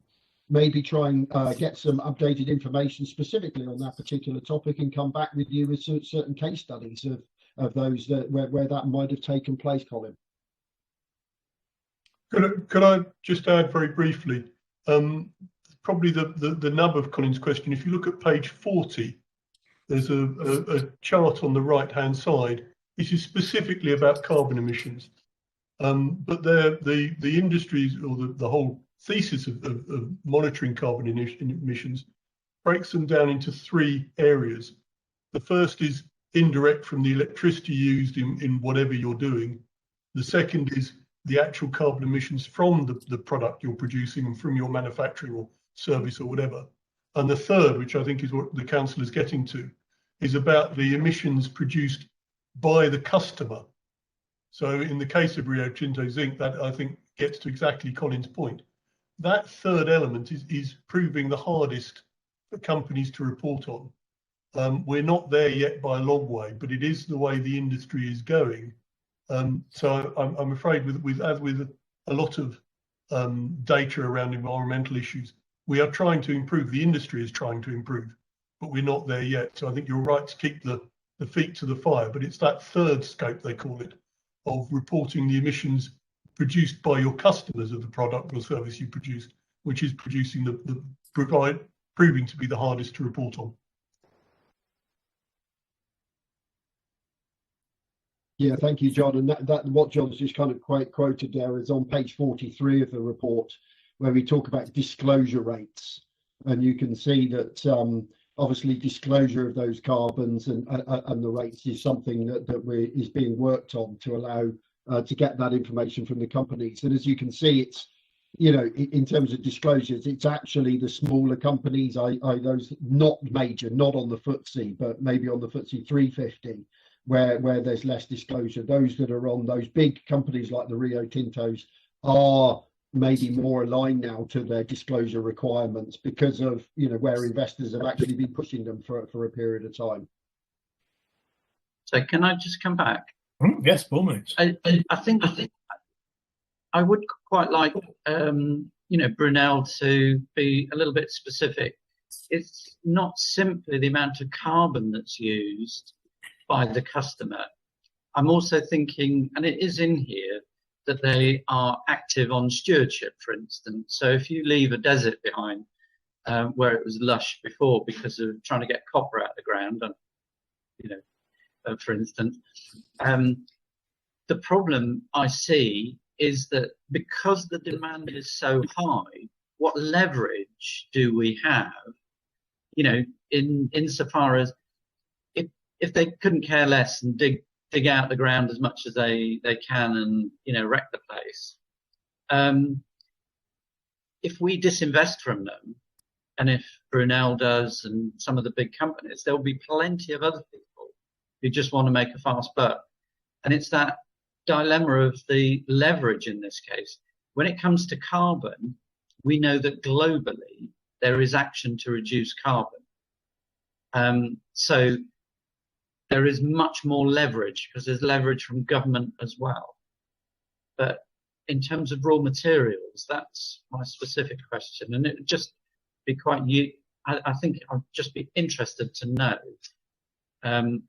maybe try and get some updated information specifically on that particular topic and come back with you with certain case studies of those where that might have taken place, Colin. Could I just add very briefly? Probably the nub of Colin's question. If you look at page 40. There's a chart on the right-hand side. This is specifically about carbon emissions, but the industries or the whole thesis of monitoring carbon emissions breaks them down into three areas. The first is indirect from the electricity used in whatever you're doing. The second is the actual carbon emissions from the product you're producing and from your manufacturing or service or whatever. And the third, which I think is what the council is getting to, is about the emissions produced by the customer. So in the case of Rio Tinto Zinc, that I think gets to exactly Colin's point. That third element is proving the hardest for companies to report on. We're not there yet by a long way, but it is the way the industry is going. So I'm afraid with a lot of data around environmental issues, we are trying to improve. The industry is trying to improve, but we're not there yet. So I think you're right to keep the feet to the fire, but it's that third scope, they call it, of reporting the emissions produced by your customers of the product or service you produced, which is proving to be the hardest to report on. Yeah, thank you, John. And that what John's just kind of quoted there is on page 43 of the report, where we talk about disclosure rates. And you can see that obviously disclosure of those carbons and the rates is something that is being worked on to allow to get that information from the companies. And as you can see, it's, in terms of disclosures, it's actually the smaller companies, those not major, not on the FTSE, but maybe on the FTSE 350, where there's less disclosure. Those that are on those big companies like the Rio Tintos are maybe more aligned now to their disclosure requirements because of, you know, where investors have actually been pushing them for a period of time. So can I just come back? Yes, Paul. I think I would quite like, you know, Brunel to be a little bit specific. It's not simply the amount of carbon that's used by the customer. I'm also thinking, and it is in here, that they are active on stewardship, for instance. So if you leave a desert behind where it was lush before because of trying to get copper out of the ground, and you know, for instance, the problem I see is that because the demand is so high, what leverage do we have? You know, insofar as if they couldn't care less and dig out the ground as much as they can and, you know, wreck the place. If we disinvest from them, and if Brunel does and some of the big companies, there'll be plenty of other people who just want to make a fast buck. And it's that dilemma of the leverage in this case. When it comes to carbon, we know that globally there is action to reduce carbon. So there is much more leverage because there's leverage from government as well. But in terms of raw materials, that's my specific question. And it would just be quite new. I think I'd just be interested to know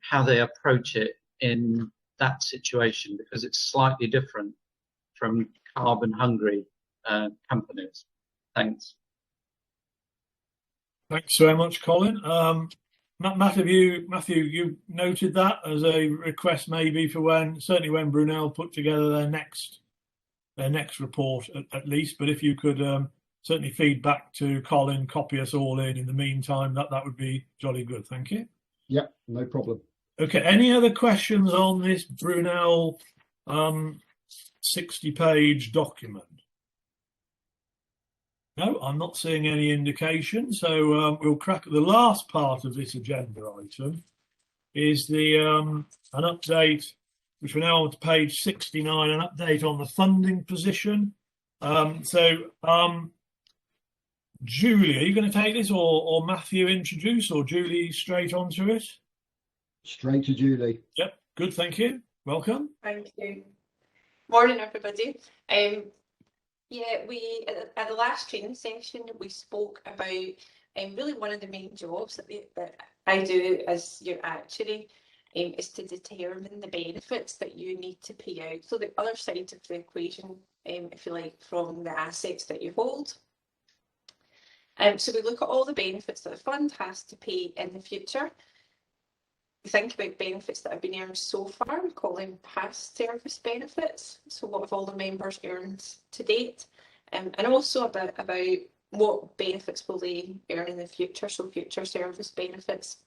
how they approach it in that situation, because it's slightly different from carbon hungry companies. Thanks. Thanks very much, Colin. Matthew, you noted that as a request maybe for certainly when Brunel put together their next report at least, but if you could certainly feed back to Colin, copy us all in the meantime, that would be jolly good. Thank you. Yeah, no problem. Okay, any other questions on this Brunel 60-page document? No, I'm not seeing any indication. So we'll crack the last part of this agenda item is the an update, which we're now on to page 69, an update on the funding position. Julie, are you going to take this or Matthew introduce, or Julie straight onto it? Straight to Julie. Yep, good, thank you. Welcome. Thank you. Morning, everybody. Yeah, we at the last training session we spoke about really one of the main jobs that I do as your actuary is to determine the benefits that you need to pay out. So the other side of the equation, if you like, from the assets that you hold. So we look at all the benefits that the fund has to pay in the future. We think about benefits that have been earned so far, we call them past service benefits. So what have all the members earned to date? And also about what benefits will they earn in the future, so future service benefits.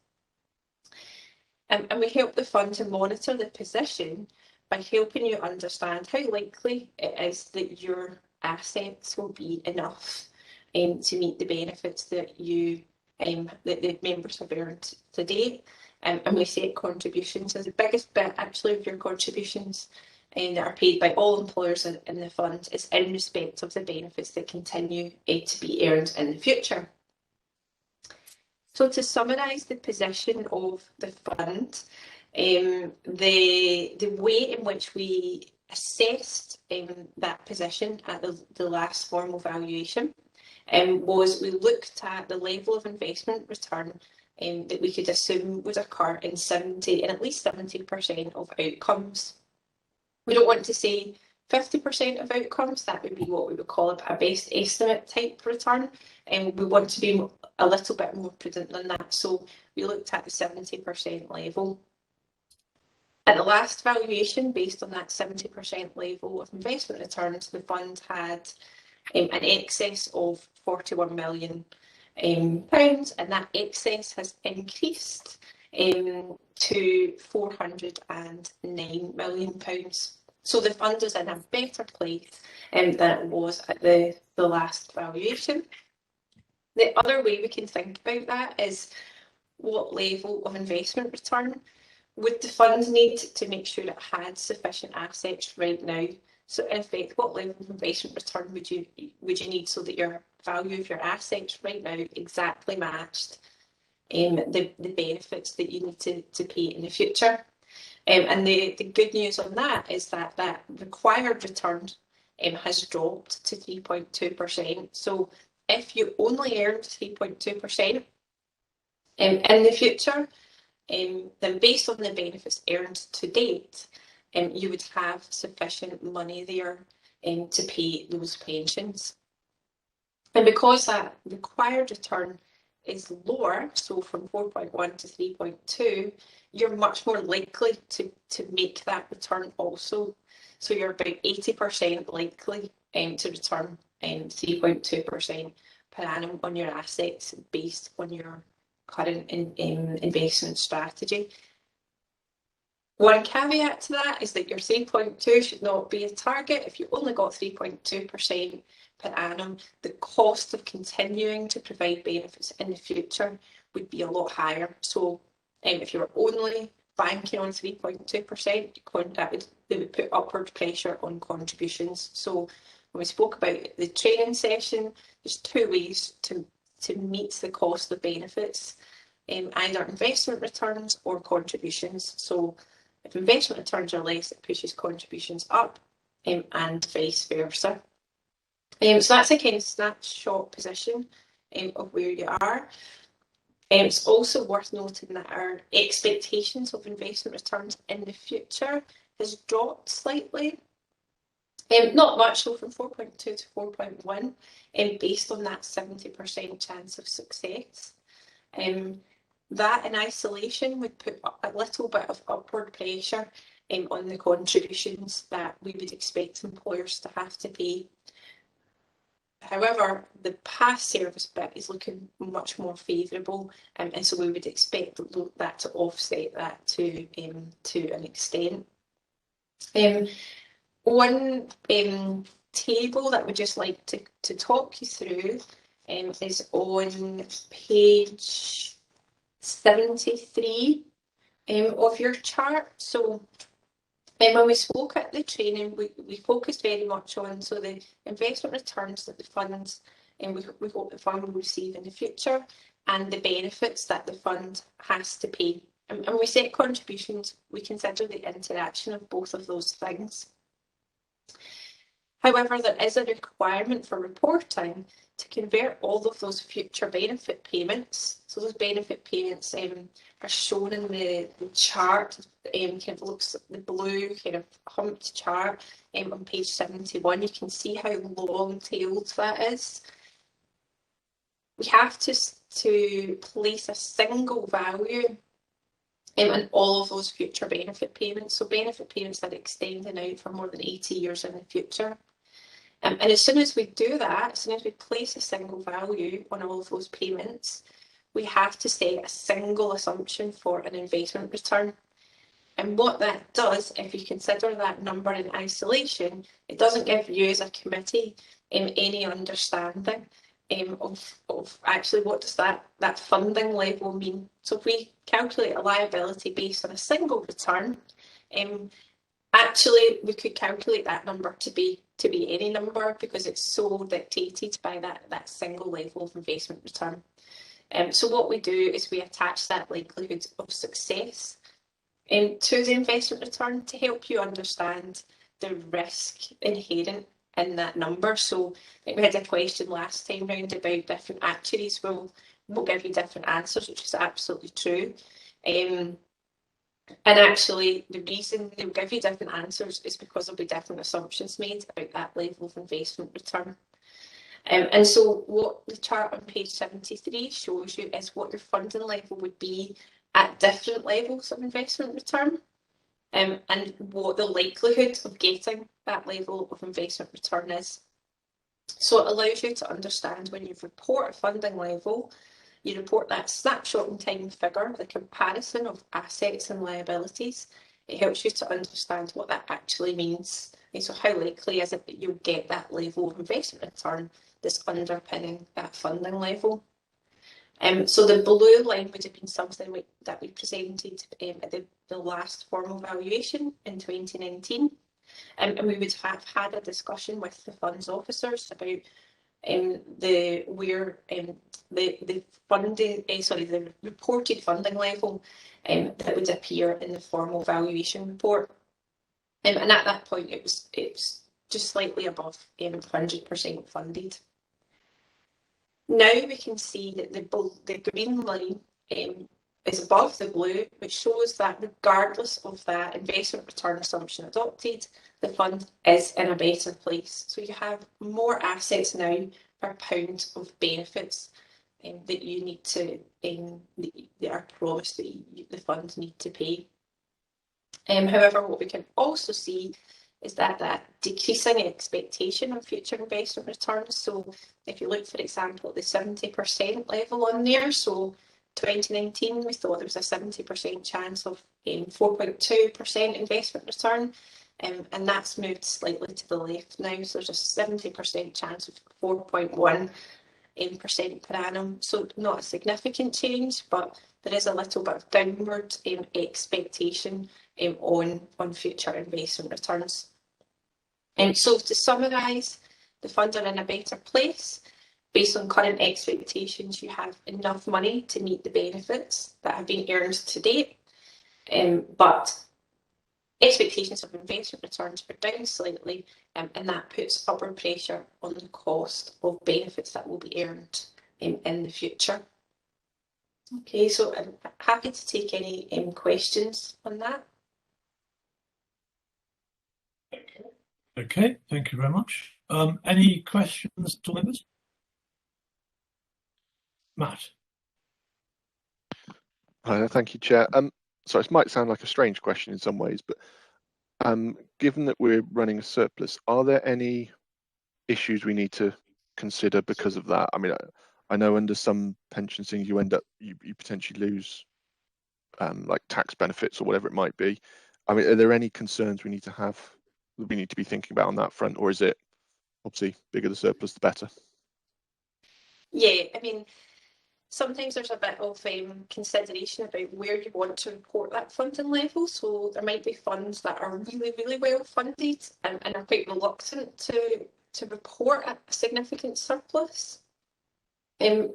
And we help the fund to monitor the position by helping you understand how likely it is that your assets will be enough to meet the benefits that that the members have earned to date. And we set contributions as the biggest bit actually of your contributions that are paid by all employers in the fund is in respect of the benefits that continue to be earned in the future. So to summarise the position of the fund, the way in which we assessed that position at the last formal valuation was we looked at the level of investment return that we could assume would occur in at least 70% of outcomes. We don't want to say 50% of outcomes, that would be what we would call a best estimate type return, and we want to be a little bit more prudent than that, so we looked at the 70% level. At the last valuation, based on that 70% level of investment returns, the fund had an excess of £41 million, and that excess has increased to £409 million. So the fund is in a better place than it was at the last valuation. The other way we can think about that is what level of investment return would the fund need to make sure it had sufficient assets right now So in effect, what level of investment return would you need so that your value of your assets right now exactly matched the benefits that you need to pay in the future? And the good news on that is that that required return has dropped to 3.2%. So if you only earned 3.2% in the future, then based on the benefits earned to date, you would have sufficient money there to pay those pensions. And because that required return is lower, so from 4.1 to 3.2, you're much more likely to make that return also. So you're about 80% likely to return 3.2% per annum on your assets based on your current investment strategy. One caveat to that is that your 3.2 should not be a target. If you only got 3.2% per annum, the cost of continuing to provide benefits in the future would be a lot higher. So if you were only banking on 3.2%, they would put upward pressure on contributions. So when we spoke about the training session, there's two ways to meet the cost of benefits, either investment returns or contributions. So if investment returns are less, it pushes contributions up, and vice versa. So that's a kind of snapshot position of where you are. It's also worth noting that our expectations of investment returns in the future has dropped slightly. Not much, so from 4.2 to 4.1, based on that 70% chance of success. That in isolation would put a little bit of upward pressure on the contributions that we would expect employers to have to pay. However, the past service bit is looking much more favourable, and so we would expect that to offset that to an extent. One table that we'd just like to talk you through is on page 73 of your chart. So when we spoke at the training, we focused very much on the investment returns that the funds we hope the fund will receive in the future, and the benefits that the fund has to pay. And when we set contributions, we consider the interaction of both of those things. However, there is a requirement for reporting to convert all of those future benefit payments. So those benefit payments are shown in the chart, kind of looks like the blue kind of humped chart on page 71. You can see how long-tailed that is. We have to place a single value in all of those future benefit payments. So benefit payments that are extending out for more than 80 years in the future. And as soon as we do that, as soon as we place a single value on all of those payments, we have to set a single assumption for an investment return. And what that does, if you consider that number in isolation, it doesn't give you as a committee any understanding of actually what does that funding level mean. So if we calculate a liability based on a single return, actually we could calculate that number to be any number because it's so dictated by that single level of investment return. So what we do is we attach that likelihood of success to the investment return to help you understand the risk inherent in that number. So I think we had a question last time round about different actuaries will give you different answers, which is absolutely true. And actually, the reason they'll give you different answers is because there'll be different assumptions made about that level of investment return. And so what the chart on page 73 shows you is what your funding level would be at different levels of investment return, and what the likelihood of getting that level of investment return is. So it allows you to understand when you report a funding level, you report that snapshot in time figure, the comparison of assets and liabilities. It helps you to understand what that actually means. And so how likely is it that you'll get that level of investment return that's underpinning that funding level? So the blue line would have been something that we presented at the last formal valuation in 2019. and we would have had a discussion with the funds officers about the funding, the reported funding level that would appear in the formal valuation report, and at that point it was just slightly above 100% funded. Now we can see that the green line is above the blue, which shows that regardless of that investment return assumption adopted, the fund is in a better place. So you have more assets now per pound of benefits that you need to, that are promised that the funds need to pay. However, what we can also see is that decreasing expectation of future investment returns. So if you look, for example, at the 70% level on there, so 2019, we thought there was a 70% chance of 4.2% investment return, and that's moved slightly to the left now. So there's a 70% chance of 4.1% per annum. So not a significant change, but there is a little bit of downward expectation on future investment returns. So to summarise, the funds are in a better place. Based on current expectations, you have enough money to meet the benefits that have been earned to date, but expectations of investment returns are down slightly, and that puts upward pressure on the cost of benefits that will be earned in the future. Okay, so I'm happy to take any questions on that. Okay, thank you very much. Any questions to members? Matt. Hi, thank you, Chair. So this might sound like a strange question in some ways, but given that we're running a surplus, are there any issues we need to consider because of that? I mean, I know under some pension things you potentially lose like tax benefits or whatever it might be. I mean, are there any concerns we need to have that we need to be thinking about on that front, or is it obviously bigger the surplus the better? Yeah, I mean, sometimes there's a bit of consideration about where you want to report that funding level. So there might be funds that are really, really well funded and are quite reluctant to report a significant surplus.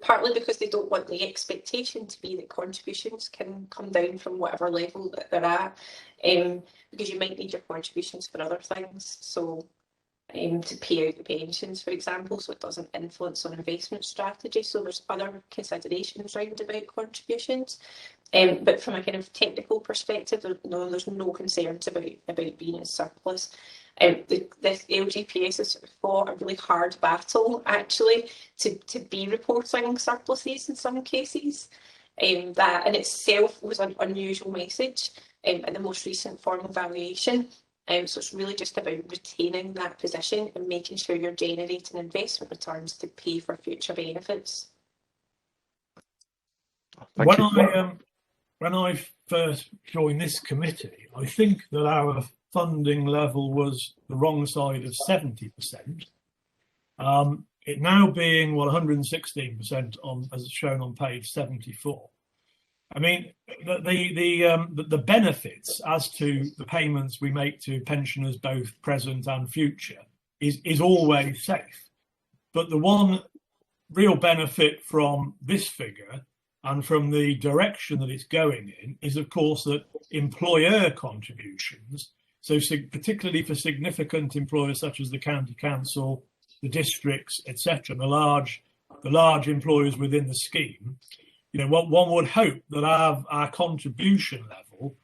Partly because they don't want the expectation to be that contributions can come down from whatever level that they're at, because you might need your contributions for other things. So to pay out the pensions, for example, so it doesn't influence on investment strategy. So there's other considerations round about contributions. But from a kind of technical perspective, there's no concerns about being in surplus. The LGPS has fought a really hard battle, actually, to be reporting surpluses in some cases. That in itself was an unusual message in the most recent formal valuation. So it's really just about retaining that position and making sure you're generating investment returns to pay for future benefits. When I first joined this committee, I think that our funding level was the wrong side of 70%. It now being 116% as shown on page 74. I mean, the benefits as to the payments we make to pensioners, both present and future, is always safe. But the one real benefit from this figure and from the direction that it's going in is, of course, that employer contributions, so particularly for significant employers such as the county council, the districts, etc., the large employers within the scheme, one would hope that our contribution level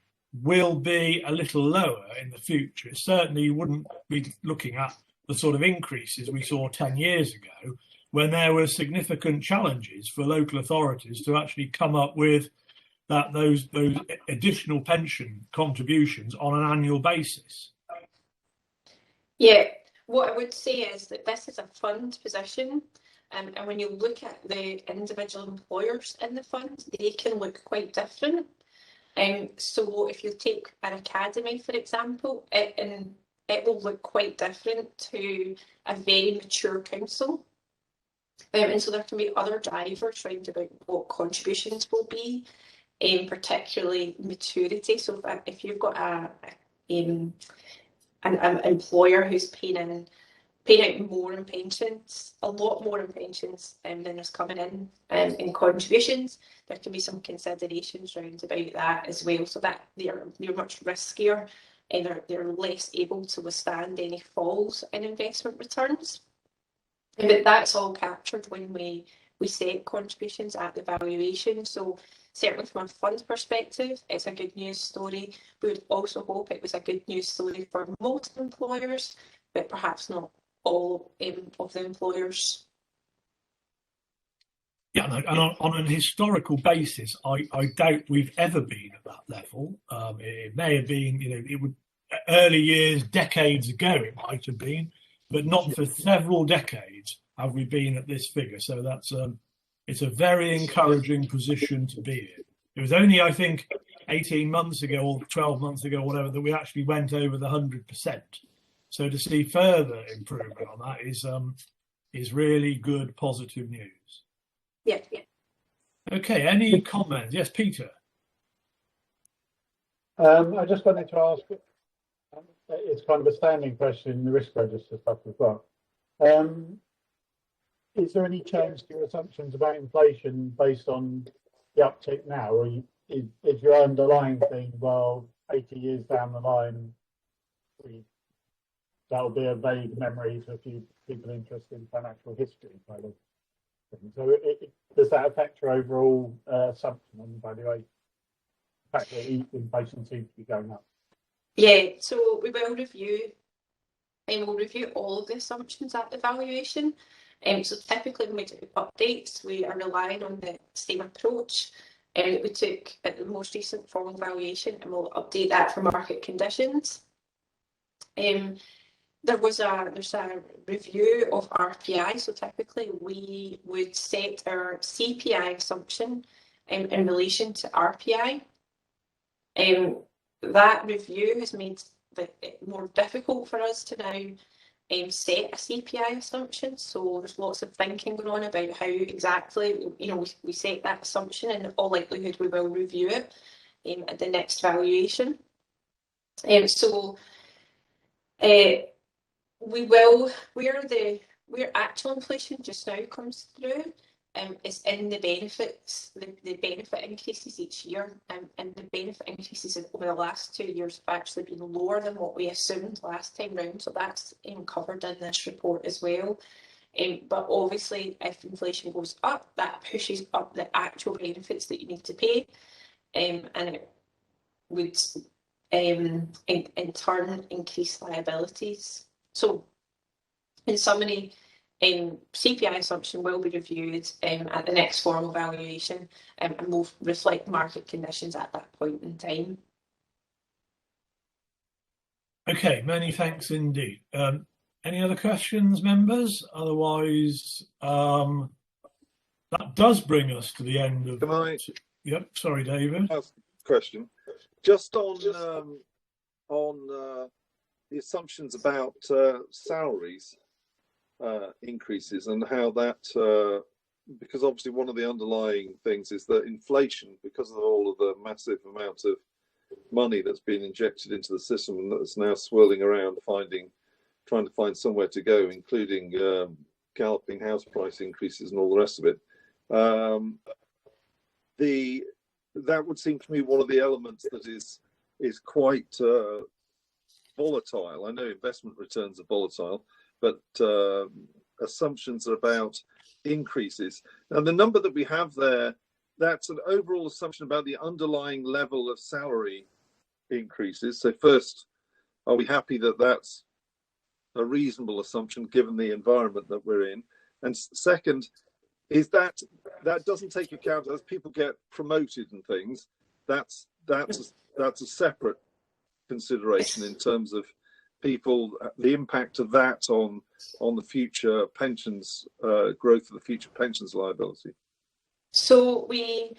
will be a little lower in the future. Certainly, you wouldn't be looking at the sort of increases we saw 10 years ago, when there were significant challenges for local authorities to actually come up with those additional pension contributions on an annual basis. Yeah, what I would say is that this is a fund position, and when you look at the individual employers in the fund, they can look quite different. So if you take an academy, for example, it will look quite different to a very mature council. And so there can be other drivers around about what contributions will be, particularly maturity. So if you've got an employer who's paying out more in pensions, a lot more in pensions than is coming in contributions. There can be some considerations around about that as well, so that they're much riskier and they're less able to withstand any falls in investment returns. But that's all captured when we set contributions at the valuation. So certainly from a fund perspective, it's a good news story. We would also hope it was a good news story for most employers, but perhaps not all of the employers. Yeah, and on an historical basis, I doubt we've ever been at that level. It may have been, it would early years, decades ago, it might have been, but not for several decades have we been at this figure. So that's it's a very encouraging position to be in. It was only, I think, 18 months ago or 12 months ago, or whatever, that we actually went over the 100%. So to see further improvement on that is really good, positive news. Yeah. Okay, any comments? Yes, Peter. I just wanted to ask, it's kind of a standing question in the risk register stuff as well. Is there any change to your assumptions about inflation based on the uptick now, or is your underlying thing, well, 80 years down the line, that'll be a vague memory to a few people interested in financial history kind of thing. So does that affect your overall assumption on the valuation? The fact that inflation seems to be going up. Yeah, so we will review all of the assumptions at the valuation. So typically when we do updates, we are relying on the same approach that we took at the most recent formal valuation, and we'll update that for market conditions. There's a review of RPI, so typically we would set our CPI assumption in relation to RPI. That review has made it more difficult for us to now set a CPI assumption. So there's lots of thinking going on about how exactly we set that assumption, and in all likelihood we will review it at the next valuation. Where actual inflation just now comes through is in the benefits, the benefit increases each year, and the benefit increases over the last 2 years have actually been lower than what we assumed last time round. So that's covered in this report as well. But obviously, if inflation goes up, that pushes up the actual benefits that you need to pay, and it would in turn increase liabilities. So in summary, CPI assumption will be reviewed at the next formal valuation, and will reflect market conditions at that point in time. Okay, many thanks indeed. Any other questions, members? Otherwise, that does bring us to the end of. Can I? Yep. Sorry, David. Question. Just on the assumptions about salaries increases and how that, because obviously one of the underlying things is that inflation, because of all of the massive amount of money that's been injected into the system and that's now swirling around, trying to find somewhere to go, including galloping house price increases and all the rest of it. That would seem to me one of the elements that is quite volatile. I know investment returns are volatile, but assumptions about increases. Now, the number that we have there, that's an overall assumption about the underlying level of salary increases. So first, are we happy that that's a reasonable assumption given the environment that we're in? And second, is that doesn't take account as people get promoted and things. That's a separate consideration in terms of people, the impact of that on the future pensions, growth of the future pensions liability. So we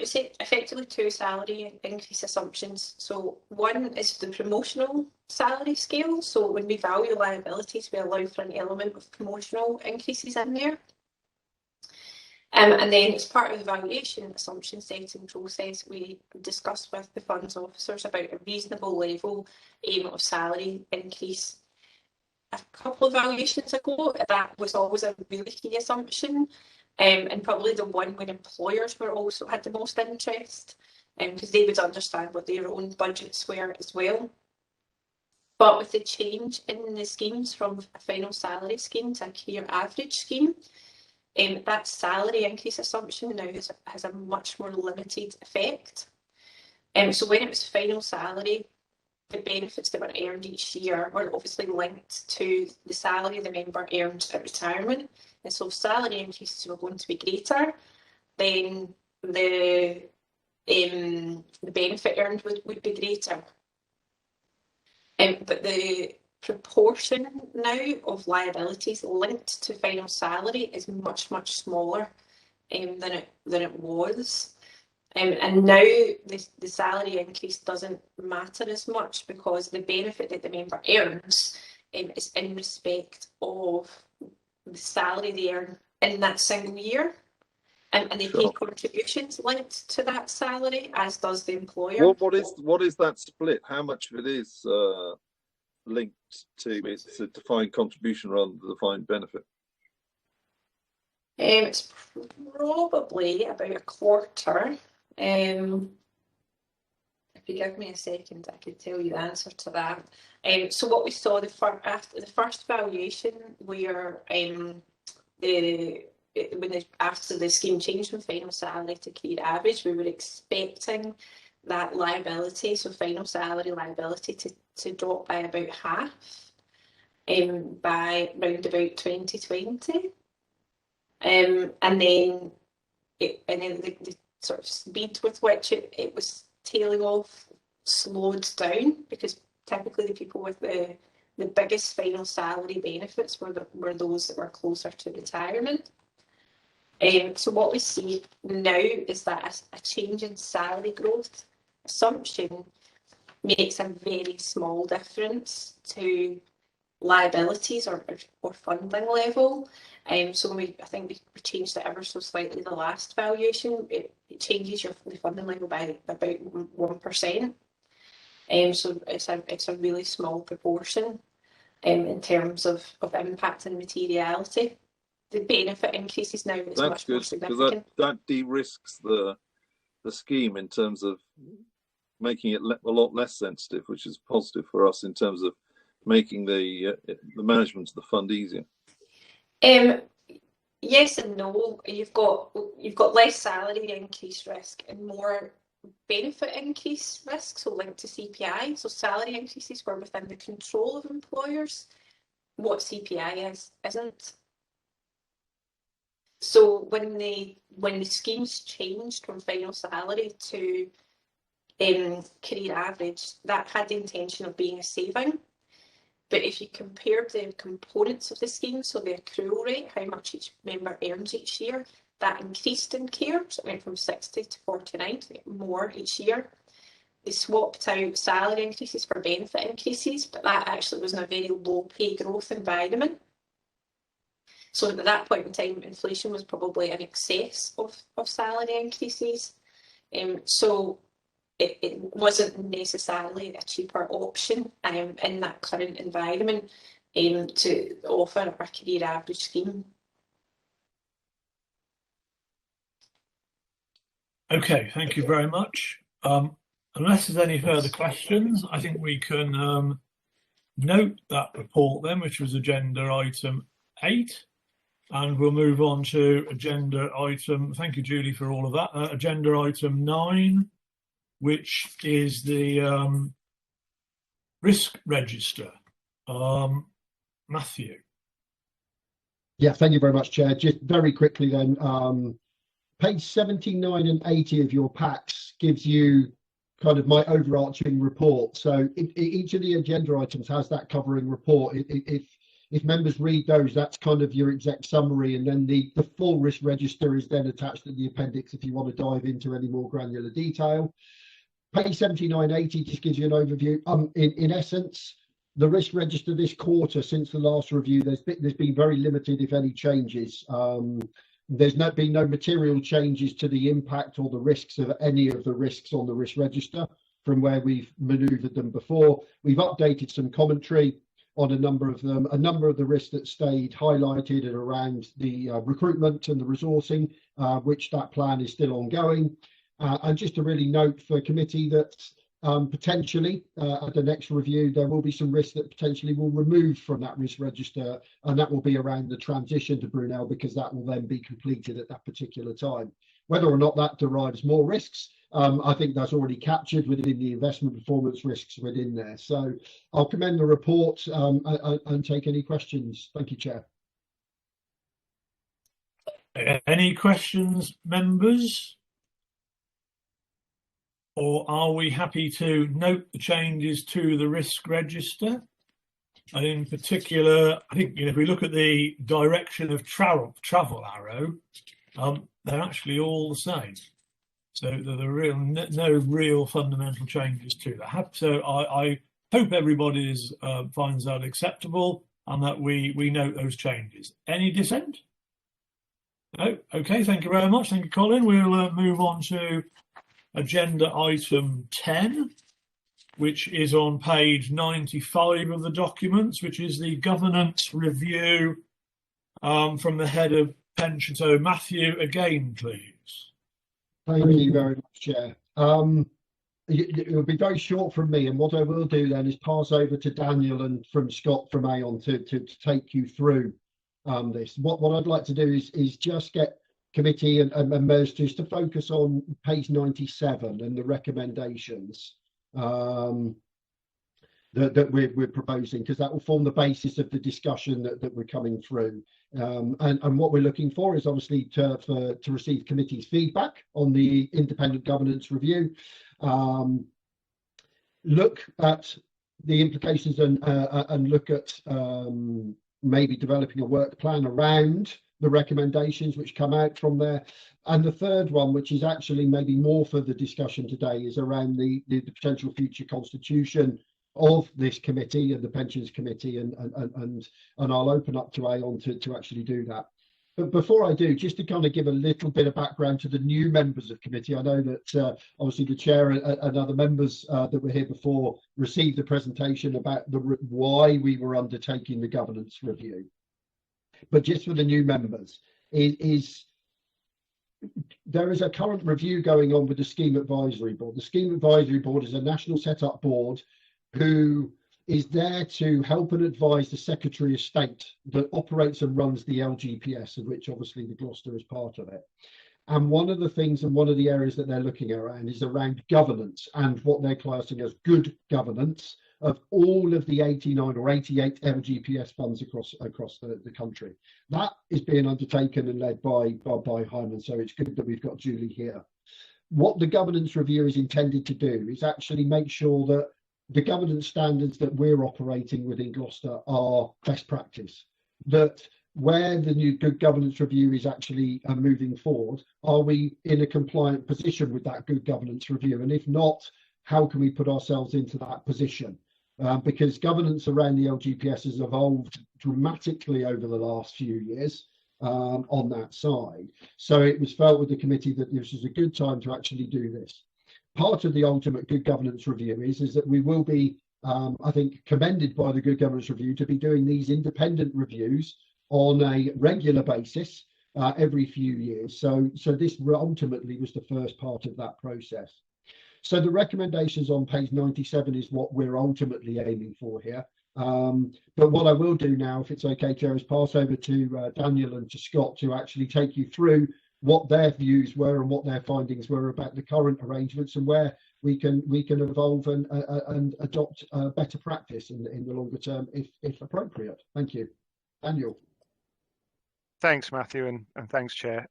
set effectively two salary increase assumptions. So one is the promotional salary scale. So when we value liabilities, we allow for an element of promotional increases in there. And then as part of the valuation assumption setting process, we discussed with the funds officers about a reasonable level of salary increase. A couple of valuations ago, that was always a really key assumption, and probably the one where employers were also had the most interest, because they would understand what their own budgets were as well. But with the change in the schemes from a final salary scheme to a career average scheme, that salary increase assumption now has a much more limited effect. So when it was final salary, the benefits that were earned each year were obviously linked to the salary the member earned at retirement. And so if salary increases were going to be greater, then the benefit earned would be greater. But the proportion now of liabilities linked to final salary is much smaller than it was, and now the salary increase doesn't matter as much because the benefit that the member earns is in respect of the salary they earn in that single year, and they pay contributions linked to that salary, as does the employer. What is that split? How much of it is linked to it's a defined contribution rather than a defined benefit? It's probably about a quarter. If you give me a second, I could tell you the answer to that. So what we saw after the first valuation, where after the scheme changed from final salary to career average, we were expecting that liability, so final salary liability, to drop by about half by round about 2020, and then the sort of speed with which it was tailing off slowed down, because typically the people with the biggest final salary benefits were those that were closer to retirement. So what we see now is that a change in salary growth assumption makes a very small difference to liabilities or funding level. So I think we changed it ever so slightly the last valuation. It changes the funding level by about 1%. So it's a really small proportion in terms of impact and materiality. The benefit increases now is much more significant. That de-risks the scheme in terms of making it a lot less sensitive, which is positive for us in terms of making the management of the fund easier. Yes and no. You've got less salary increase risk and more benefit increase risk, so linked to CPI. So salary increases were within the control of employers. What CPI isn't. So when the schemes changed from final salary to career average, that had the intention of being a saving. But if you compare the components of the scheme, so the accrual rate, how much each member earns each year, that increased in care. So it went from 60 to 49, to get more each year. They swapped out salary increases for benefit increases, but that actually was in a very low pay growth environment. So at that point in time, inflation was probably in excess of salary increases. So it wasn't necessarily a cheaper option in that current environment to offer a career average scheme. Okay, thank you very much. Unless there's any further questions, I think we can note that report then, which was agenda item 8. And we'll move on to agenda item, thank you, Julie, for all of that. Agenda item 9, which is the risk register. Matthew. Yeah, thank you very much, Chair. Just very quickly then, page 79 and 80 of your packs gives you kind of my overarching report. So each of the agenda items has that covering report. If members read those, that's kind of your exec summary, and then the full risk register is then attached to the appendix if you want to dive into any more granular detail. Page 7980 just gives you an overview. In essence, the risk register this quarter, since the last review, there's been very limited, if any, changes. There's been no material changes to the impact or the risks of any of the risks on the risk register from where we've manoeuvred them before. We've updated some commentary on a number of them. A number of the risks that stayed highlighted are around the recruitment and the resourcing, which that plan is still ongoing. And just to really note for committee that potentially at the next review, there will be some risks that potentially will remove from that risk register, and that will be around the transition to Brunel, because that will then be completed at that particular time. Whether or not that derives more risks, I think that's already captured within the investment performance risks within there. So I'll commend the report and take any questions. Thank you, Chair. Any questions, members? Or are we happy to note the changes to the risk register? And in particular, I think if we look at the direction of travel arrow, they're actually all the same. So there are no real fundamental changes to that. So I hope everybody finds that acceptable and that we note those changes. Any dissent? No? Okay, thank you very much. Thank you, Colin. We'll move on to agenda item 10, which is on page 95 of the documents, which is the governance review from the head of pension. So Matthew, again, please. Thank you very much, Chair. It will be very short from me, and what I will do then is pass over to Daniel and from Scott from Aon to take you through this. What I'd like to do is just get committee and members just to focus on page 97 and the recommendations that we're proposing, because that will form the basis of the discussion that we're coming through. And what we're looking for is obviously to receive committee's feedback on the independent governance review, look at the implications and look at maybe developing a work plan around the recommendations which come out from there. And the third one, which is actually maybe more for the discussion today, is around the potential future constitution of this committee and the pensions committee, and I'll open up to Aon to actually do that. But before I do, just to kind of give a little bit of background to the new members of committee, I know that obviously the chair and other members that were here before received the presentation about why we were undertaking the governance review. But just for the new members, there is a current review going on with the Scheme Advisory Board. The Scheme Advisory Board is a national set-up board who is there to help and advise the Secretary of State that operates and runs the LGPS, of which obviously the Gloucester is part of it. And one of the things and one of the areas that they're looking around is around governance and what they're classing as good governance of all of the 89 or 88 LGPS funds across the country. That is being undertaken and led by Hyman, so it's good that we've got Julie here. What the governance review is intended to do is actually make sure that the governance standards that we're operating within Gloucester are best practice, that where the new good governance review is actually moving forward, are we in a compliant position with that good governance review? And if not, how can we put ourselves into that position? Because governance around the LGPS has evolved dramatically over the last few years on that side. So it was felt with the committee that this was a good time to actually do this. Part of the ultimate good governance review is that we will be, I think, commended by the good governance review to be doing these independent reviews on a regular basis every few years. So this ultimately was the first part of that process. So the recommendations on page 97 is what we're ultimately aiming for here. But what I will do now, if it's okay, Chair, is pass over to Daniel and to Scott to actually take you through what their views were and what their findings were about the current arrangements and where we can evolve and adopt better practice in the longer term, if appropriate. Thank you. Daniel. Thanks, Matthew, and thanks, Chair.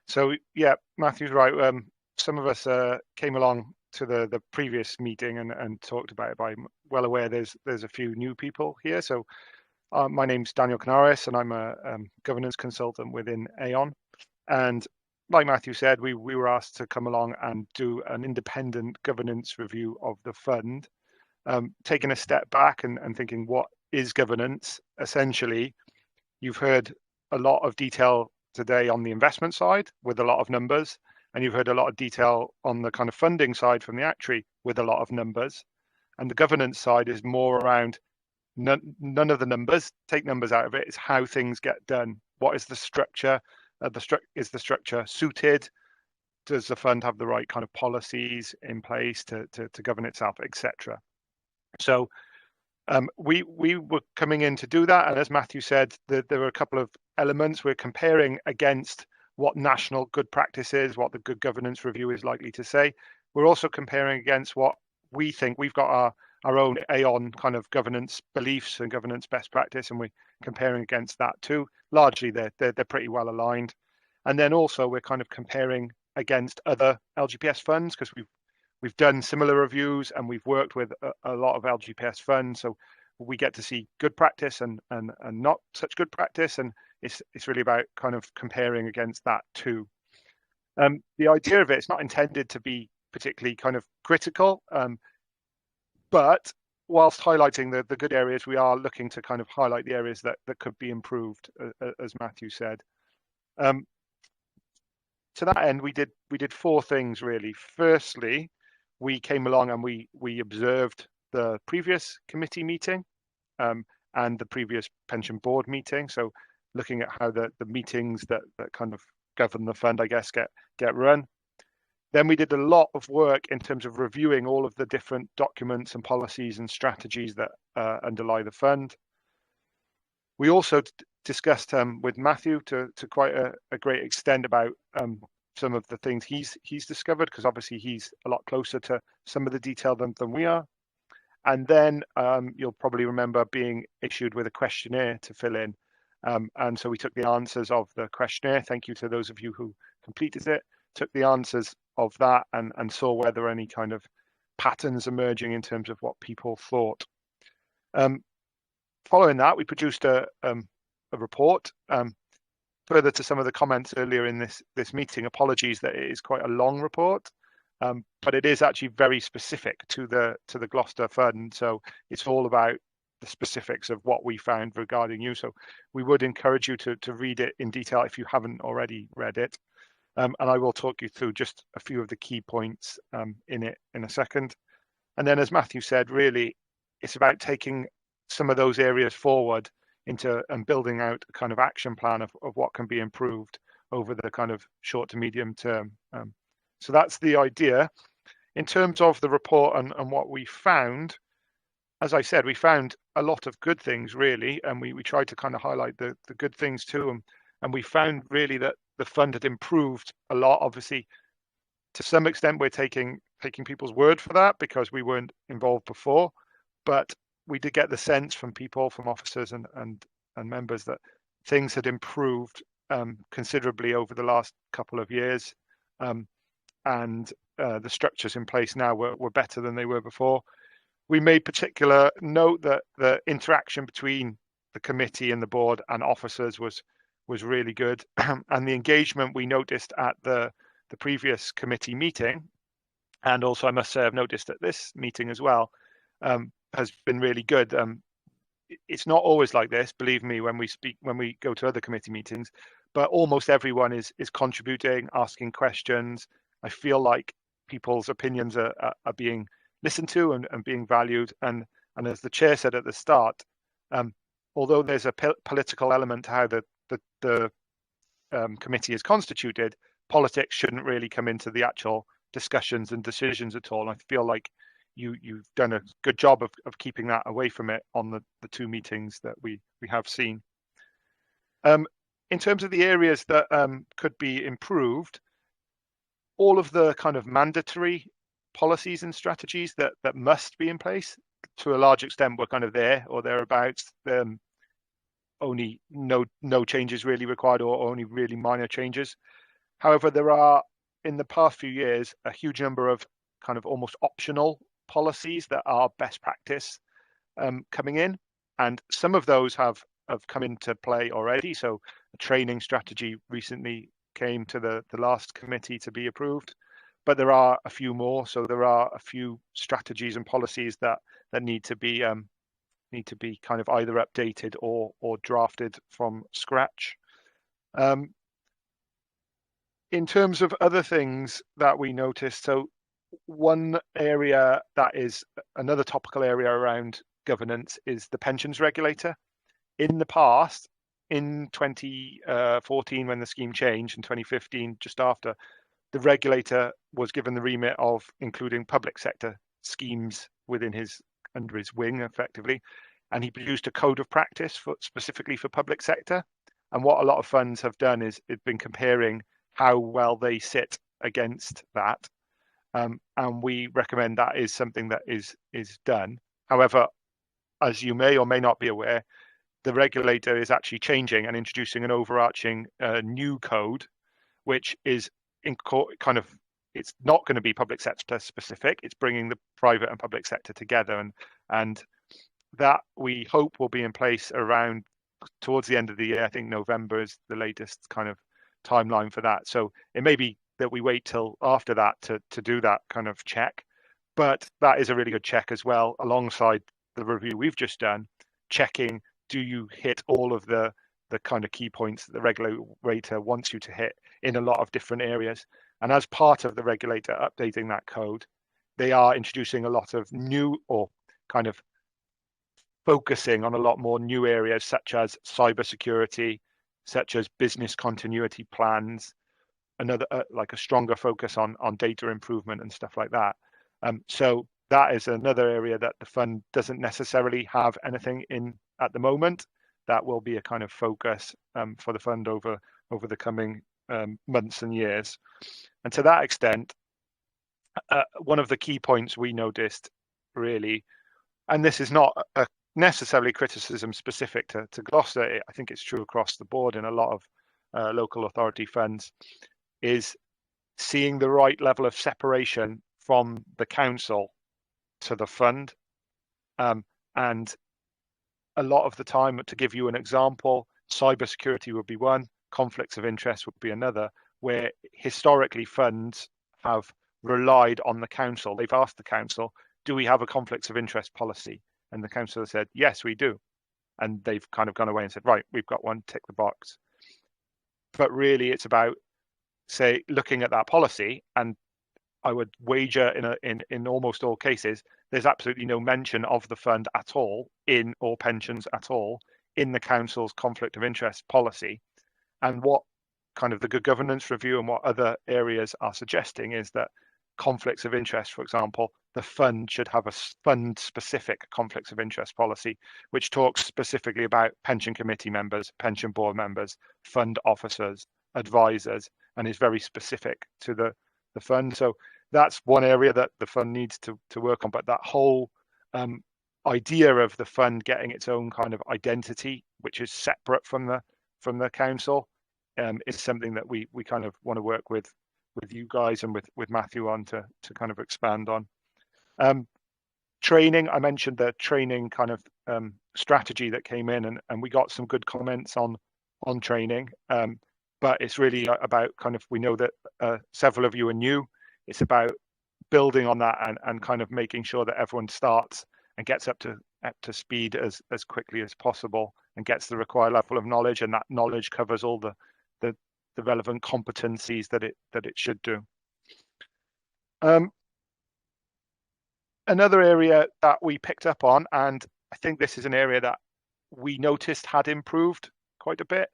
So yeah, Matthew's right. Some of us came along to the previous meeting and talked about it, but I'm well aware there's a few new people here. So my name's Daniel Canaris, and I'm a governance consultant within Aon. And like Matthew said, we were asked to come along and do an independent governance review of the fund, taking a step back and thinking, what is governance? Essentially, you've heard a lot of detail today on the investment side with a lot of numbers, and you've heard a lot of detail on the kind of funding side from the actuary with a lot of numbers. And the governance side is more around none of the numbers, take numbers out of it, it's how things get done. What is the structure? Is the structure suited? Does the fund have the right kind of policies in place to govern itself, etc.? So we were coming in to do that, and as Matthew said, there were a couple of elements. We're comparing against what national good practice is, what the good governance review is likely to say. We're also comparing against what we think. We've got our own Aon kind of governance beliefs and governance best practice, and we're comparing against that too. Largely, they're pretty well aligned. And then also we're kind of comparing against other LGPS funds, because we've done similar reviews and we've worked with a lot of LGPS funds, so we get to see good practice and not such good practice, and it's really about kind of comparing against that too. The idea of it's not intended to be particularly kind of critical, but whilst highlighting the good areas, we are looking to kind of highlight the areas that could be improved, as Matthew said. To that end, we did four things really. Firstly, we came along and we observed the previous committee meeting and the previous pension board meeting. So looking at how the meetings that kind of govern the fund, I guess, get run. Then we did a lot of work in terms of reviewing all of the different documents and policies and strategies that underlie the fund. We also discussed with Matthew to quite a great extent about some of the things he's discovered, because obviously he's a lot closer to some of the detail than we are. And then you'll probably remember being issued with a questionnaire to fill in. And so we took the answers of the questionnaire. Thank you to those of you who completed it. Took the answers of that and saw whether there were any kind of patterns emerging in terms of what people thought. Following that, we produced a report. Further to some of the comments earlier in this meeting, apologies that it is quite a long report, but it is actually very specific to the Gloucester Fund. So it's all about the specifics of what we found regarding you. So we would encourage you to read it in detail if you haven't already read it. And I will talk you through just a few of the key points in it in a second. And then, as Matthew said, really, it's about taking some of those areas forward into and building out a kind of action plan of what can be improved over the kind of short to medium term. So that's the idea. In terms of the report and what we found, as I said, we found a lot of good things really, and we tried to kind of highlight the good things too. And we found really that the fund had improved a lot. Obviously, to some extent, we're taking people's word for that because we weren't involved before, but we did get the sense from people, from officers and members, that things had improved considerably over the last couple of years, and the structures in place now were better than they were before. We made particular note that the interaction between the committee and the board and officers was really good, and the engagement we noticed at the previous committee meeting, and also I must say I've noticed at this meeting as well, has been really good. It's not always like this, believe me, when we go to other committee meetings, but almost everyone is contributing, asking questions. I feel like people's opinions are being listened to and being valued. And as the chair said at the start, although there's a political element to how the committee is constituted, politics shouldn't really come into the actual discussions and decisions at all. And I feel like you've done a good job of keeping that away from it on the two meetings that we have seen. In terms of the areas that could be improved, all of the kind of mandatory policies and strategies that must be in place, to a large extent, were kind of there or thereabouts. Only no changes really required, or only really minor changes. However, there are, in the past few years, a huge number of kind of almost optional policies that are best practice coming in, and some of those have come into play already. So a training strategy recently came to the last committee to be approved, but there are a few more. So there are a few strategies and policies that need to be kind of either updated or drafted from scratch. in terms of other things that we noticed, so one area that is another topical area around governance is the pensions regulator. In the past, in 2014, when the scheme changed, in 2015, just after, the regulator was given the remit of including public sector schemes under his wing, effectively, and he produced a code of practice specifically for public sector. And what a lot of funds have done is it's been comparing how well they sit against that. And we recommend that is something that is done. However, as you may or may not be aware, the regulator is actually changing and introducing an overarching new code, which is it's not going to be public sector specific. It's bringing the private and public sector together, and that we hope will be in place around towards the end of the year. I think November is the latest kind of timeline for that. So it may be that we wait till after that to do that kind of check, but that is a really good check as well, alongside the review we've just done, checking do you hit all of the kind of key points that the regulator wants you to hit in a lot of different areas. And as part of the regulator updating that code, they are introducing a lot of new, or kind of focusing on a lot more new areas, such as cybersecurity, such as business continuity plans, another like a stronger focus on data improvement and stuff like that. So that is another area that the fund doesn't necessarily have anything in at the moment. That will be a kind of focus for the fund over the coming months and years. And to that extent, one of the key points we noticed really, and this is not a necessarily criticism specific to Gloucester, I think it's true across the board in a lot of local authority funds, is seeing the right level of separation from the council to the fund. And a lot of the time, to give you an example, cybersecurity would be one, conflicts of interest would be another, where historically funds have relied on the council. They've asked the council, do we have a conflicts of interest policy? And the council has said, yes, we do. And they've kind of gone away and said, right, we've got one, tick the box. But really it's about, say, looking at that policy, and I would wager in almost all cases, there's absolutely no mention of the fund at all or pensions at all in the council's conflict of interest policy. And what kind of the good governance review and what other areas are suggesting is that conflicts of interest, for example, the fund should have a fund specific conflicts of interest policy, which talks specifically about pension committee members, pension board members, fund officers, advisors, and is very specific to the fund. So that's one area that the fund needs to work on. But that whole idea of the fund getting its own kind of identity, which is separate from the council, is something that we kind of want to work with you guys and with Matthew on to kind of expand on. Training, I mentioned the training kind of strategy that came in, and we got some good comments on training. But it's really about kind of, we know that several of you are new. It's about building on that and kind of making sure that everyone starts and gets up to speed as quickly as possible and gets the required level of knowledge, and that knowledge covers all the relevant competencies that it should do. Another area that we picked up on, and I think this is an area that we noticed had improved quite a bit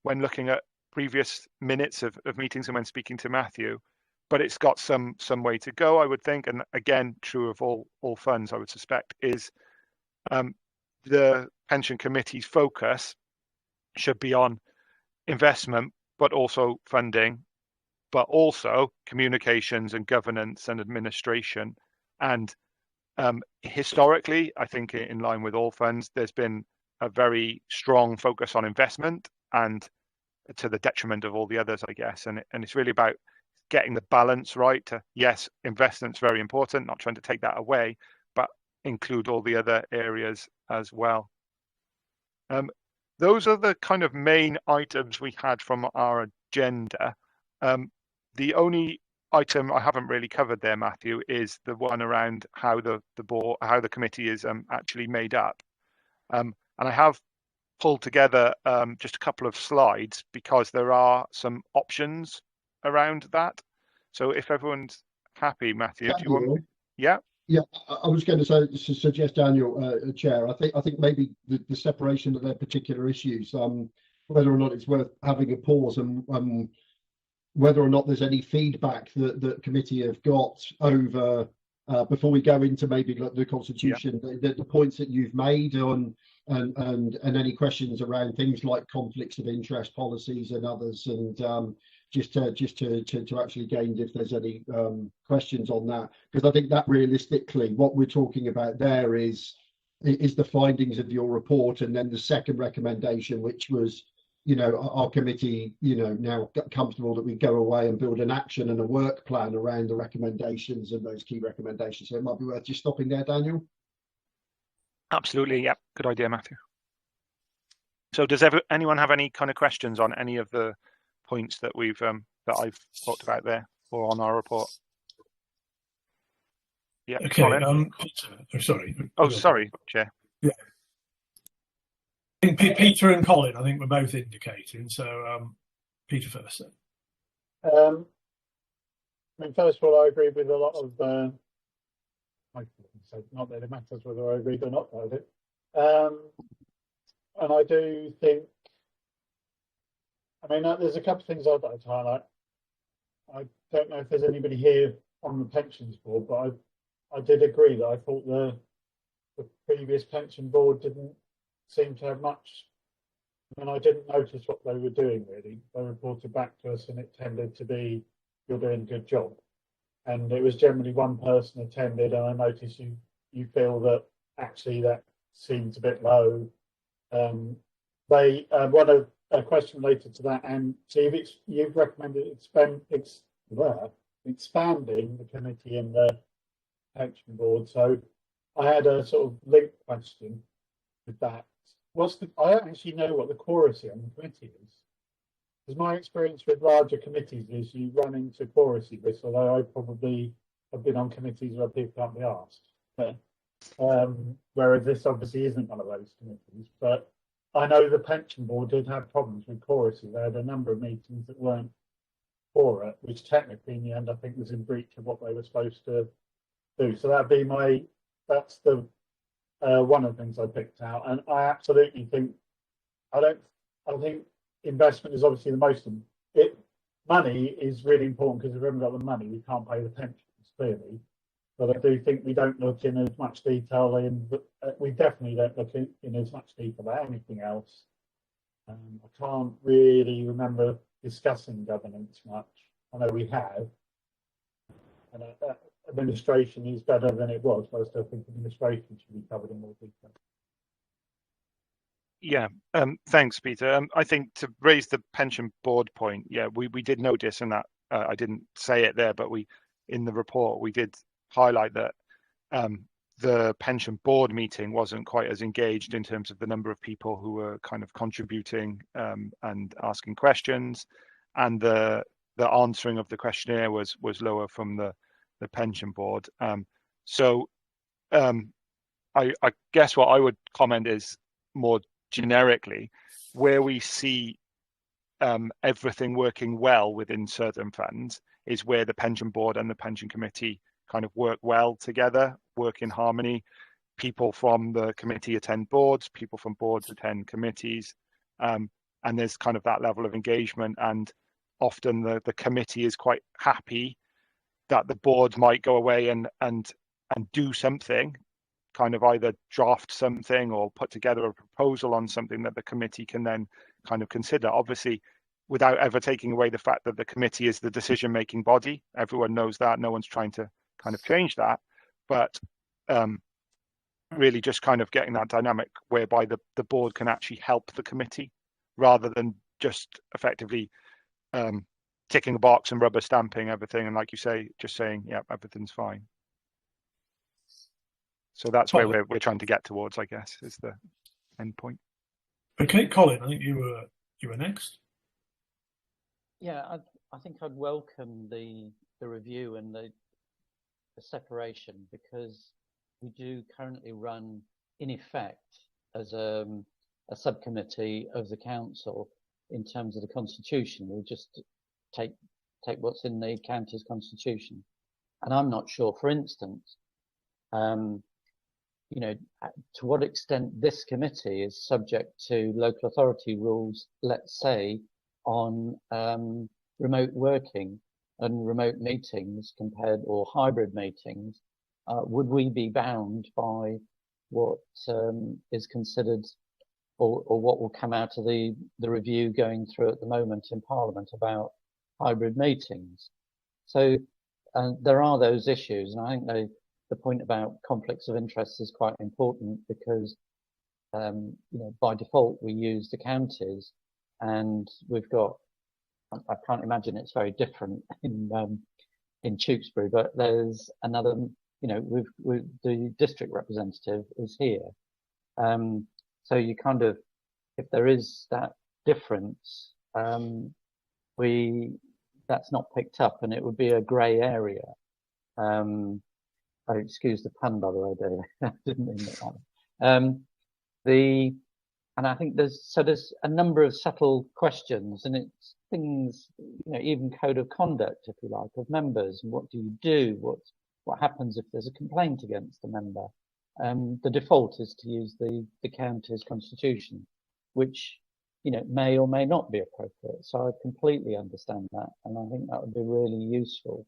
when looking at previous minutes of meetings and when speaking to Matthew, but it's got some way to go, I would think. And again, true of all funds, I would suspect, is the pension committee's focus should be on investment, but also funding, but also communications and governance and administration. And historically, I think in line with all funds, there's been a very strong focus on investment, and to the detriment of all the others, I guess. And it's really about getting the balance right to, yes, investment's very important, not trying to take that away, but include all the other areas as well. Those are the kind of main items we had from our agenda. The only item I haven't really covered there, Matthew, is the one around how the board, how the committee is actually made up. And I have pulled together just a couple of slides because there are some options around that. So if everyone's happy, Matthew, do you want? Daniel? Yeah. Yeah, I was going to suggest, Daniel, Chair. I think maybe the separation of their particular issues, whether or not it's worth having a pause, and whether or not there's any feedback that the committee have got over before we go into maybe the constitution, the points that you've made on and any questions around things like conflicts of interest policies and others, and just to actually gain if there's any questions on that, because I think that realistically what we're talking about there is the findings of your report, and then the second recommendation, which was, you know, our committee, you know, now comfortable that we go away and build an action and a work plan around the recommendations and those key recommendations. So it might be worth just stopping there, Daniel. Absolutely, yeah, good idea, Matthew. So does anyone have any kind of questions on any of the points that we've that I've talked about there or on our report? Yeah. Okay. Colin? Sorry. Oh, sorry, Chair. Yeah. I think Peter and Colin, I think, were both indicating. So, Peter first. I mean, first of all, I agree with a lot of. Not that it matters whether I agree or not with it. And I do think. I mean, there's a couple of things I'd like to highlight. I don't know if there's anybody here on the pensions board, but I did agree that I thought the previous pension board didn't seem to have much, and I didn't notice what they were doing really. They reported back to us and it tended to be, you're doing a good job. And it was generally one person attended, and I noticed you feel that actually that seems a bit low. A question related to that, and Steve, you've recommended expanding the committee and the pension board. So I had a sort of link question with that. I don't actually know what the quoracy on the committee is. Because my experience with larger committees is you run into quoracy risk, although I probably have been on committees where people can't be asked. Whereas this obviously isn't one of those committees. But I know the pension board did have problems with quoracy. They had a number of meetings that weren't quora, which technically in the end I think was in breach of what they were supposed to do. So that's the one of the things I picked out. And I absolutely think I think investment is obviously the most. Money is really important, because if we haven't got the money, we can't pay the pensions, clearly. But I do think we don't look in as much detail we definitely don't look in as much detail about anything else. I can't really remember discussing governance much. I know we have, and administration is better than it was, but I still think administration should be covered in more detail. Yeah, thanks, Peter. I think to raise the pension board point, yeah, we did notice, and that I didn't say it there, but in the report we did highlight that the pension board meeting wasn't quite as engaged in terms of the number of people who were kind of contributing and asking questions, and the answering of the questionnaire was lower from the pension board. So I guess what I would comment is more generically, where we see everything working well within certain funds is where the pension board and the pension committee kind of work well together, work in harmony. People from the committee attend boards, people from boards attend committees, and there's kind of that level of engagement. And often the committee is quite happy that the board might go away and do something, kind of either draft something or put together a proposal on something that the committee can then kind of consider. Obviously, without ever taking away the fact that the committee is the decision-making body. Everyone knows that. No one's trying to kind of change that. But really just kind of getting that dynamic whereby the board can actually help the committee rather than just effectively ticking a box and rubber stamping everything. And like you say, just saying, yeah, everything's fine. So that's where we're trying to get towards, I guess, is the end point. Okay, Colin, I think you were next. Yeah, I think I'd welcome the review and the separation, because we do currently run, in effect, as a subcommittee of the council in terms of the constitution. We just take take what's in the county's constitution. And I'm not sure, for instance, you know, to what extent this committee is subject to local authority rules, let's say, on remote working and remote meetings compared, or hybrid meetings. Would we be bound by what is considered, or what will come out of the review going through at the moment in Parliament about hybrid meetings? So there are those issues, and I think the point about conflicts of interest is quite important, because you know, by default we use the counties, and we've got, I can't imagine it's very different in Tewkesbury, but there's another, you know, the district representative is here. So you kind of, if there is that difference, that's not picked up, and it would be a grey area. Oh, excuse the pun, by the way, David. I didn't mean that. And I think there's a number of subtle questions, and it's things, you know, even code of conduct, if you like, of members, and what do you do? What happens if there's a complaint against a member? The default is to use the county's constitution, which, you know, may or may not be appropriate. So I completely understand that, and I think that would be really useful,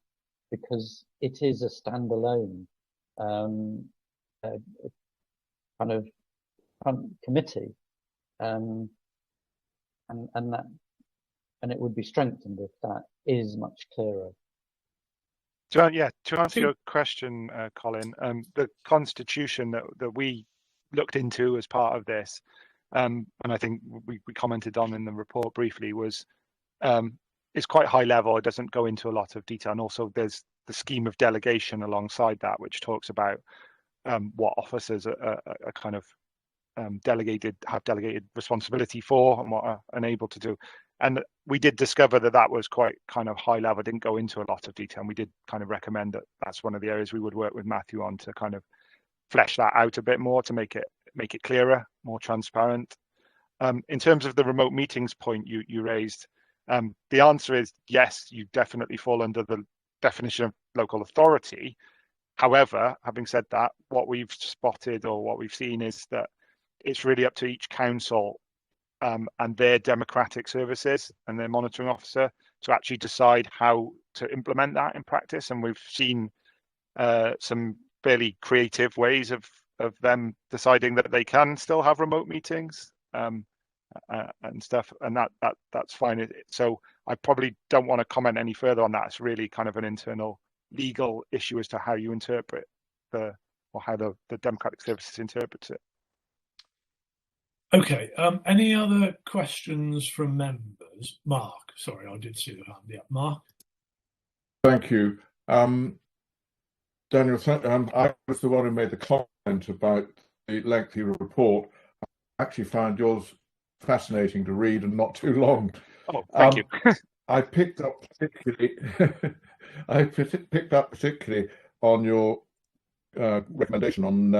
because it is a standalone kind of committee, and it would be strengthened if that is much clearer. To answer your question, Colin, the constitution that we looked into as part of this, and I think we commented on in the report briefly, was it's quite high level. It doesn't go into a lot of detail, and also there's the scheme of delegation alongside that, which talks about what officers are kind of have delegated responsibility for, and what are unable to do. And we did discover that was quite kind of high level, didn't go into a lot of detail. And we did kind of recommend that that's one of the areas we would work with Matthew on, to kind of flesh that out a bit more, to make it clearer, more transparent. In terms of the remote meetings point you raised, the answer is yes, you definitely fall under the definition of local authority. However, having said that, what we've spotted, or what we've seen, is that it's really up to each council and their democratic services and their monitoring officer to actually decide how to implement that in practice. And we've seen some fairly creative ways of them deciding that they can still have remote meetings and stuff, and that's fine. So I probably don't want to comment any further on that. It's really kind of an internal legal issue as to how you interpret how the democratic services interprets it. Okay, any other questions from members? Mark, sorry, I did see the hand. Yeah, Mark. Thank you. Daniel, I was the one who made the comment about the lengthy report. I actually found yours fascinating to read and not too long. Oh, thank you. I picked up particularly on your recommendation on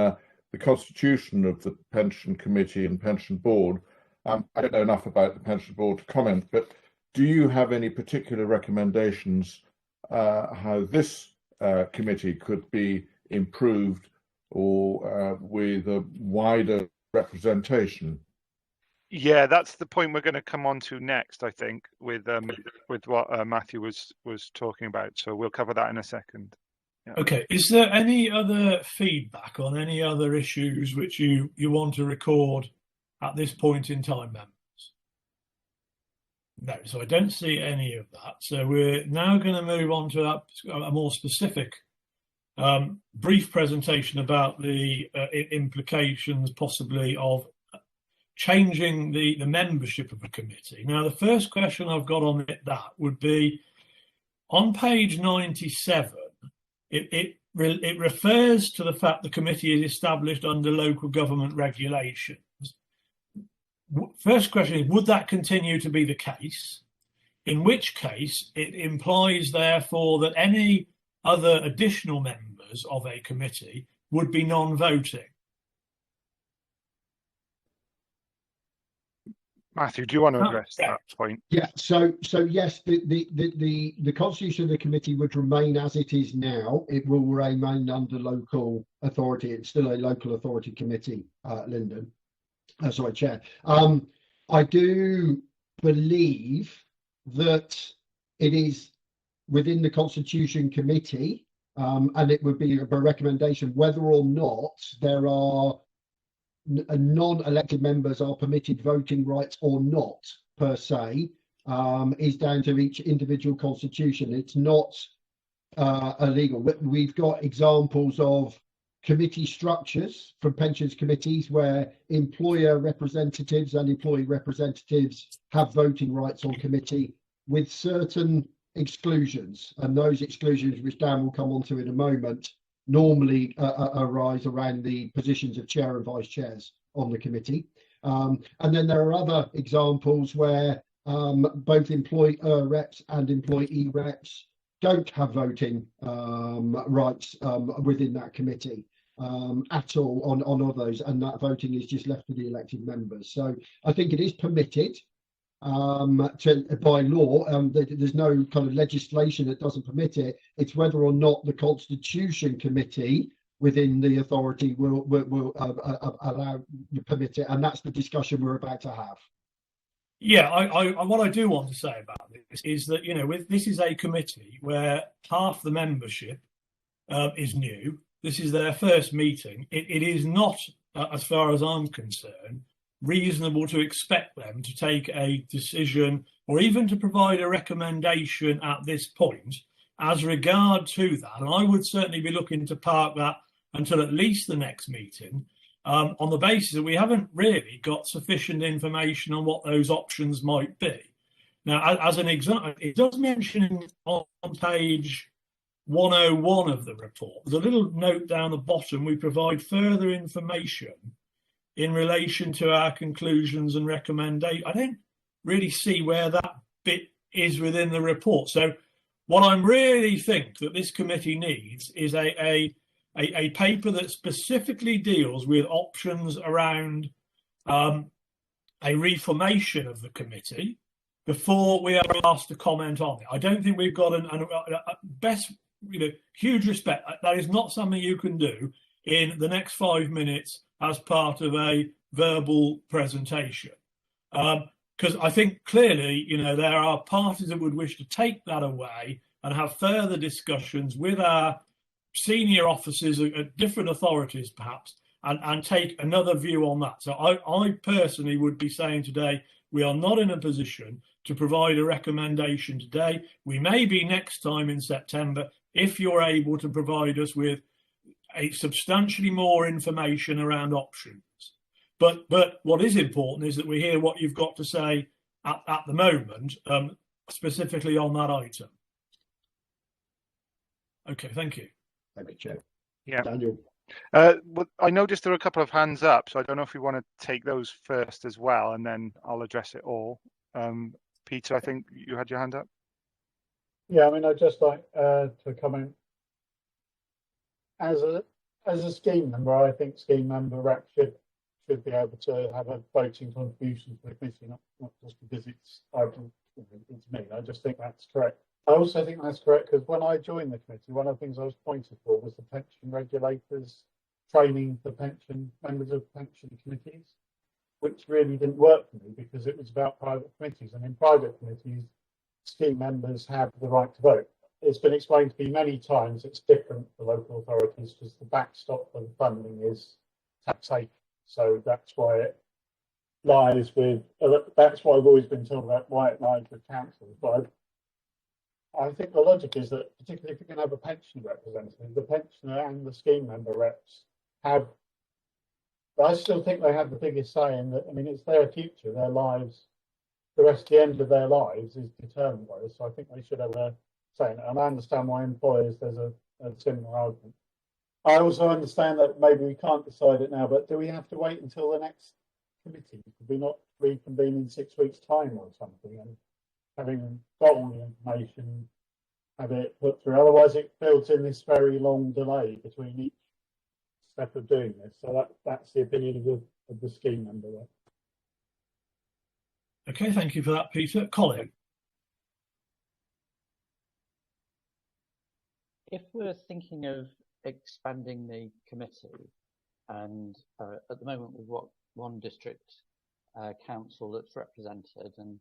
the constitution of the Pension Committee and Pension Board. I don't know enough about the Pension Board to comment, but do you have any particular recommendations how this committee could be improved, or with a wider representation? Yeah, that's the point we're going to come on to next, I think, with what Matthew was talking about. So we'll cover that in a second. Yeah. Okay, is there any other feedback on any other issues which you want to record at this point in time, members? No, so I don't see any of that. So we're now going to move on to a more specific brief presentation about the implications possibly of changing the membership of a committee. Now, the first question I've got on that would be, on page 97, it refers to the fact the committee is established under local government regulations. First question is, would that continue to be the case? In which case, it implies, therefore, that any other additional members of a committee would be non-voting. Matthew, do you want to address that point? Yeah, so yes, the constitution of the committee would remain as it is now. It will remain under local authority. It's still a local authority committee, Lyndon. Sorry, Chair. I do believe that it is within the Constitution Committee, and it would be a recommendation whether or not there are non-elected members are permitted voting rights or not, per se, is down to each individual constitution. It's not illegal. We've got examples of committee structures from pensions committees where employer representatives and employee representatives have voting rights on committee with certain exclusions, and those exclusions, which Dan will come on to in a moment, normally arise around the positions of chair and vice chairs on the committee. And then there are other examples where both employer reps and employee reps don't have voting rights within that committee at all on others, and that voting is just left to the elected members. So I think it is permitted by law. There's no kind of legislation that doesn't permit it. It's whether or not the Constitution Committee within the authority will allow permit it, and that's the discussion we're about to have. Yeah, I what I do want to say about this is that, you know, this is a committee where half the membership is new. This is their first meeting. It is not, as far as I'm concerned, reasonable to expect them to take a decision or even to provide a recommendation at this point as regard to that. And I would certainly be looking to park that until at least the next meeting, on the basis that we haven't really got sufficient information on what those options might be. Now, as an example, it does mention on page 101 of the report, there's a little note down the bottom, we provide further information in relation to our conclusions and recommendations. I don't really see where that bit is within the report. So what I really think that this committee needs is a paper that specifically deals with options around a reformation of the committee before we are asked to comment on it. I don't think we've got best, huge respect. That is not something you can do in the next 5 minutes as part of a verbal presentation. Because I think clearly, there are parties that would wish to take that away and have further discussions with our senior officers at different authorities, perhaps, and take another view on that. So I personally would be saying today, we are not in a position to provide a recommendation today. We may be next time in September if you're able to provide us with a substantially more information around options. But what is important is that we hear what you've got to say at the moment, specifically on that item. Okay, thank you. Thank you, Chair. Yeah. Daniel. Well, I noticed there are a couple of hands up, so I don't know if we want to take those first as well, and then I'll address it all. Peter, I think you had your hand up. Yeah, I mean, I'd just like to comment. As a scheme member, I think scheme member rep should be able to have a voting contribution to the committee, not just because it's me. I just think that's correct. I also think that's correct because when I joined the committee, one of the things I was pointed for was the pension regulators training the pension members of pension committees, which really didn't work for me because it was about private committees, and in private committees, scheme members have the right to vote. It's been explained to me many times it's different for local authorities because the backstop for the funding is taxation. So that's why it lies with, that's what I've always been told about why it lies with councils. But I think the logic is that, particularly if you're going to have a pension representative, the pensioner and the scheme member reps have, I still think they have the biggest say in that. I mean, it's their future, their lives, the end of their lives is determined by this. So I think they should have a say in it. And I understand why employers, there's a similar argument. I also understand that maybe we can't decide it now, but do we have to wait until the next committee? Could we not reconvene in 6 weeks' time or something? And having got all the information, have it put through. Otherwise, it builds in this very long delay between each step of doing this. So that's the opinion of the scheme member there. Okay, thank you for that, Peter. Colin. If we're thinking of expanding the committee, and at the moment we've got one district council that's represented, and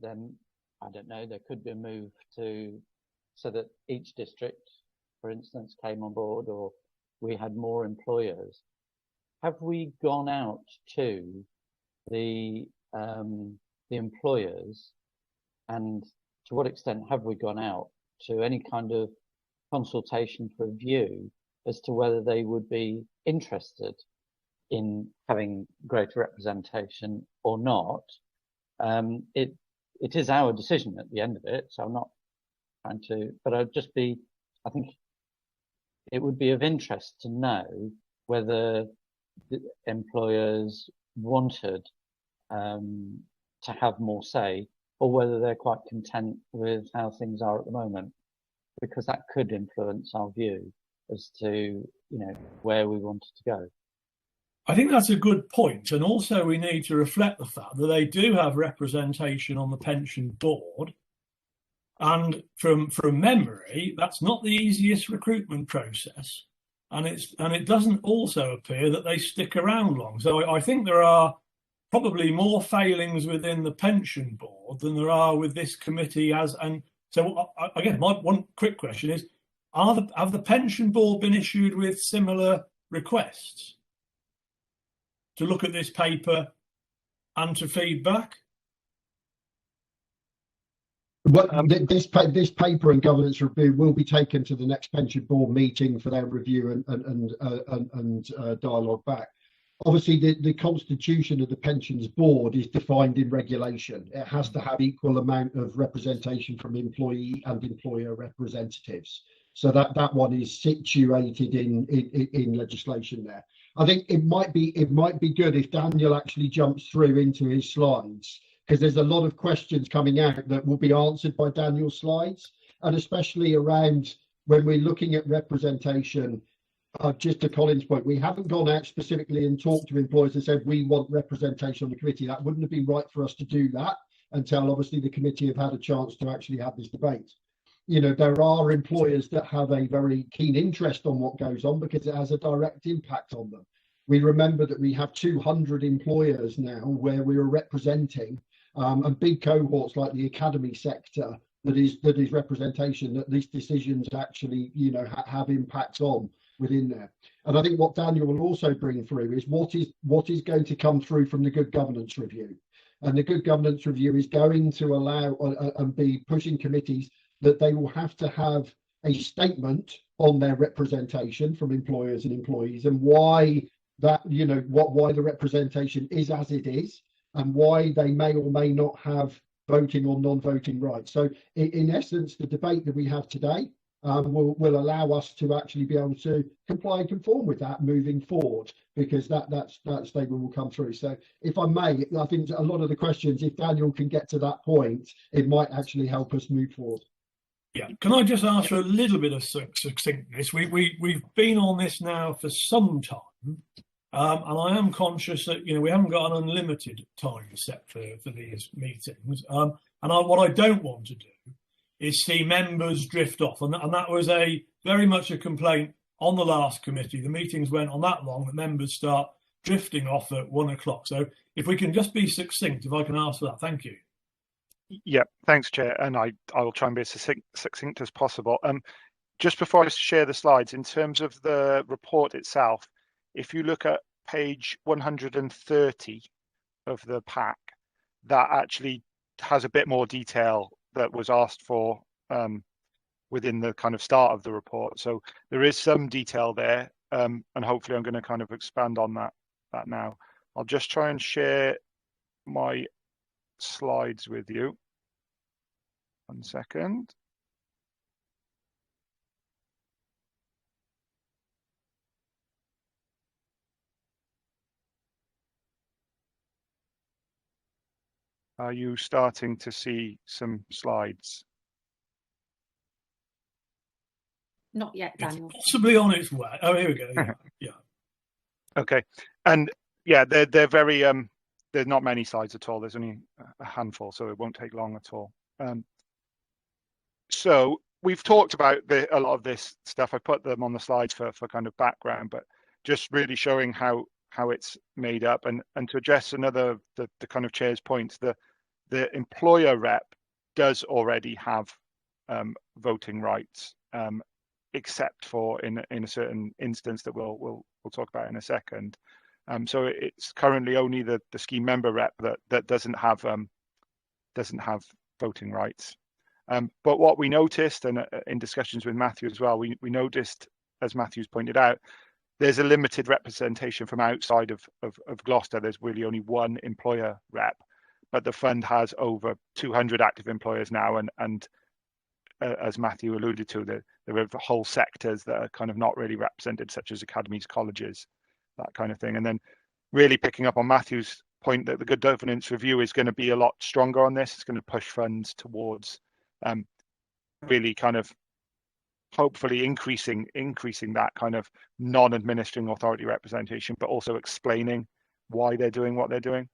then I don't know, there could be a move so that each district, for instance, came on board, or we had more employers. Have we gone out to the employers, and to what extent have we gone out to any kind of consultation for a view as to whether they would be interested in having greater representation or not? It is our decision at the end of it, so I'm not trying to, but I think it would be of interest to know whether the employers wanted to have more say, or whether they're quite content with how things are at the moment, because that could influence our view as to where we wanted to go. I think that's a good point, and also we need to reflect the fact that they do have representation on the pension board, and from memory, that's not the easiest recruitment process, and it doesn't also appear that they stick around long. So I think there are probably more failings within the pension board than there are with this committee and so again, my one quick question is, have the pension board been issued with similar requests to look at this paper and to feedback? Well, this paper and governance review will be taken to the next pension board meeting for their review and dialogue back. Obviously, the constitution of the pensions board is defined in regulation. It has to have equal amount of representation from employee and employer representatives. So that one is situated in legislation there. I think it might be good if Daniel actually jumps through into his slides, because there's a lot of questions coming out that will be answered by Daniel's slides, and especially around when we're looking at representation. Just to Colin's point, we haven't gone out specifically and talked to employers and said we want representation on the committee. That wouldn't have been right for us to do that until obviously the committee have had a chance to actually have this debate. There are employers that have a very keen interest on what goes on because it has a direct impact on them. We remember that we have 200 employers now where we are representing, and big cohorts like the academy sector that is representation, that these decisions actually have impacts on within there. And I think what Daniel will also bring through is what is going to come through from the good governance review. And the good governance review is going to allow and be pushing committees that they will have to have a statement on their representation from employers and employees, and why that, why the representation is as it is, and why they may or may not have voting or non-voting rights. So in essence, the debate that we have today will allow us to actually be able to comply and conform with that moving forward, because that statement will come through. So if I may, I think a lot of the questions, if Daniel can get to that point, it might actually help us move forward. Yeah, can I just ask for a little bit of succinctness? We've been on this now for some time, and I am conscious that we haven't got an unlimited time set for these meetings. And what I don't want to do is see members drift off, and that was very much a complaint on the last committee. The meetings went on that long that members start drifting off at 1 o'clock. So if we can just be succinct, if I can ask for that, thank you. Yeah, thanks, Chair, and I will try and be as succinct as possible. Just before I share the slides, in terms of the report itself, if you look at page 130 of the pack, that actually has a bit more detail that was asked for within the kind of start of the report. So there is some detail there, and hopefully I'm going to kind of expand on that now. I'll just try and share my slides with you. 1 second. Are you starting to see some slides? Not yet, Daniel. It's possibly on its way. Oh, here we go. Yeah. Okay, and yeah, they're very there's not many slides at all. There's only a handful, so it won't take long at all. So we've talked about a lot of this stuff. I put them on the slides for kind of background, but just really showing how it's made up, and to address another the kind of chair's points, the employer rep does already have voting rights, except for in a certain instance that we'll talk about in a second. So it's currently only the scheme member rep that doesn't have voting rights. But what we noticed, and in discussions with Matthew as well, we noticed, as Matthew's pointed out, there's a limited representation from outside of Gloucester. There's really only one employer rep, but the fund has over 200 active employers now, and as Matthew alluded to, there are whole sectors that are kind of not really represented, such as academies, colleges, that kind of thing. And then really picking up on Matthew's point that the good governance review is going to be a lot stronger on this. It's going to push funds towards really kind of hopefully increasing that kind of non-administering authority representation, but also explaining why they're doing what they're doing.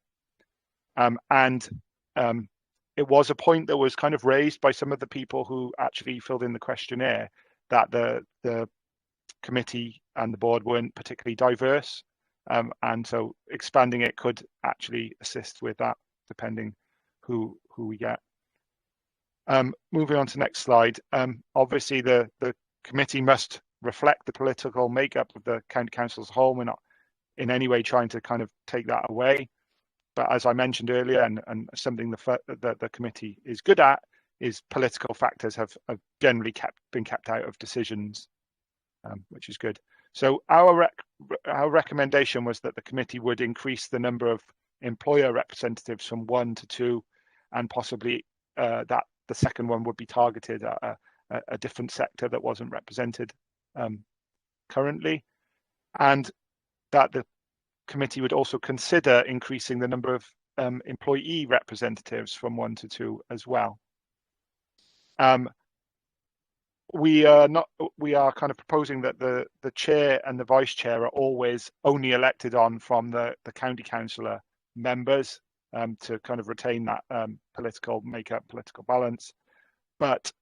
It was a point that was kind of raised by some of the people who actually filled in the questionnaire, that the committee and the board weren't particularly diverse, and so expanding it could actually assist with that, depending who we get. Moving on to the next slide. Obviously, the committee must reflect the political makeup of the county council as a whole. We're not in any way trying to kind of take that away. But as I mentioned earlier, and something the committee is good at, is political factors have generally been kept out of decisions, which is good. So our recommendation was that the committee would increase the number of employer representatives from 1 to 2, and possibly that the second one would be targeted at a different sector that wasn't represented currently, and that the committee would also consider increasing the number of employee representatives from 1 to 2 as well. We are kind of proposing that the chair and the vice chair are always only elected on from the county councillor members, to kind of retain that political makeup, political balance. But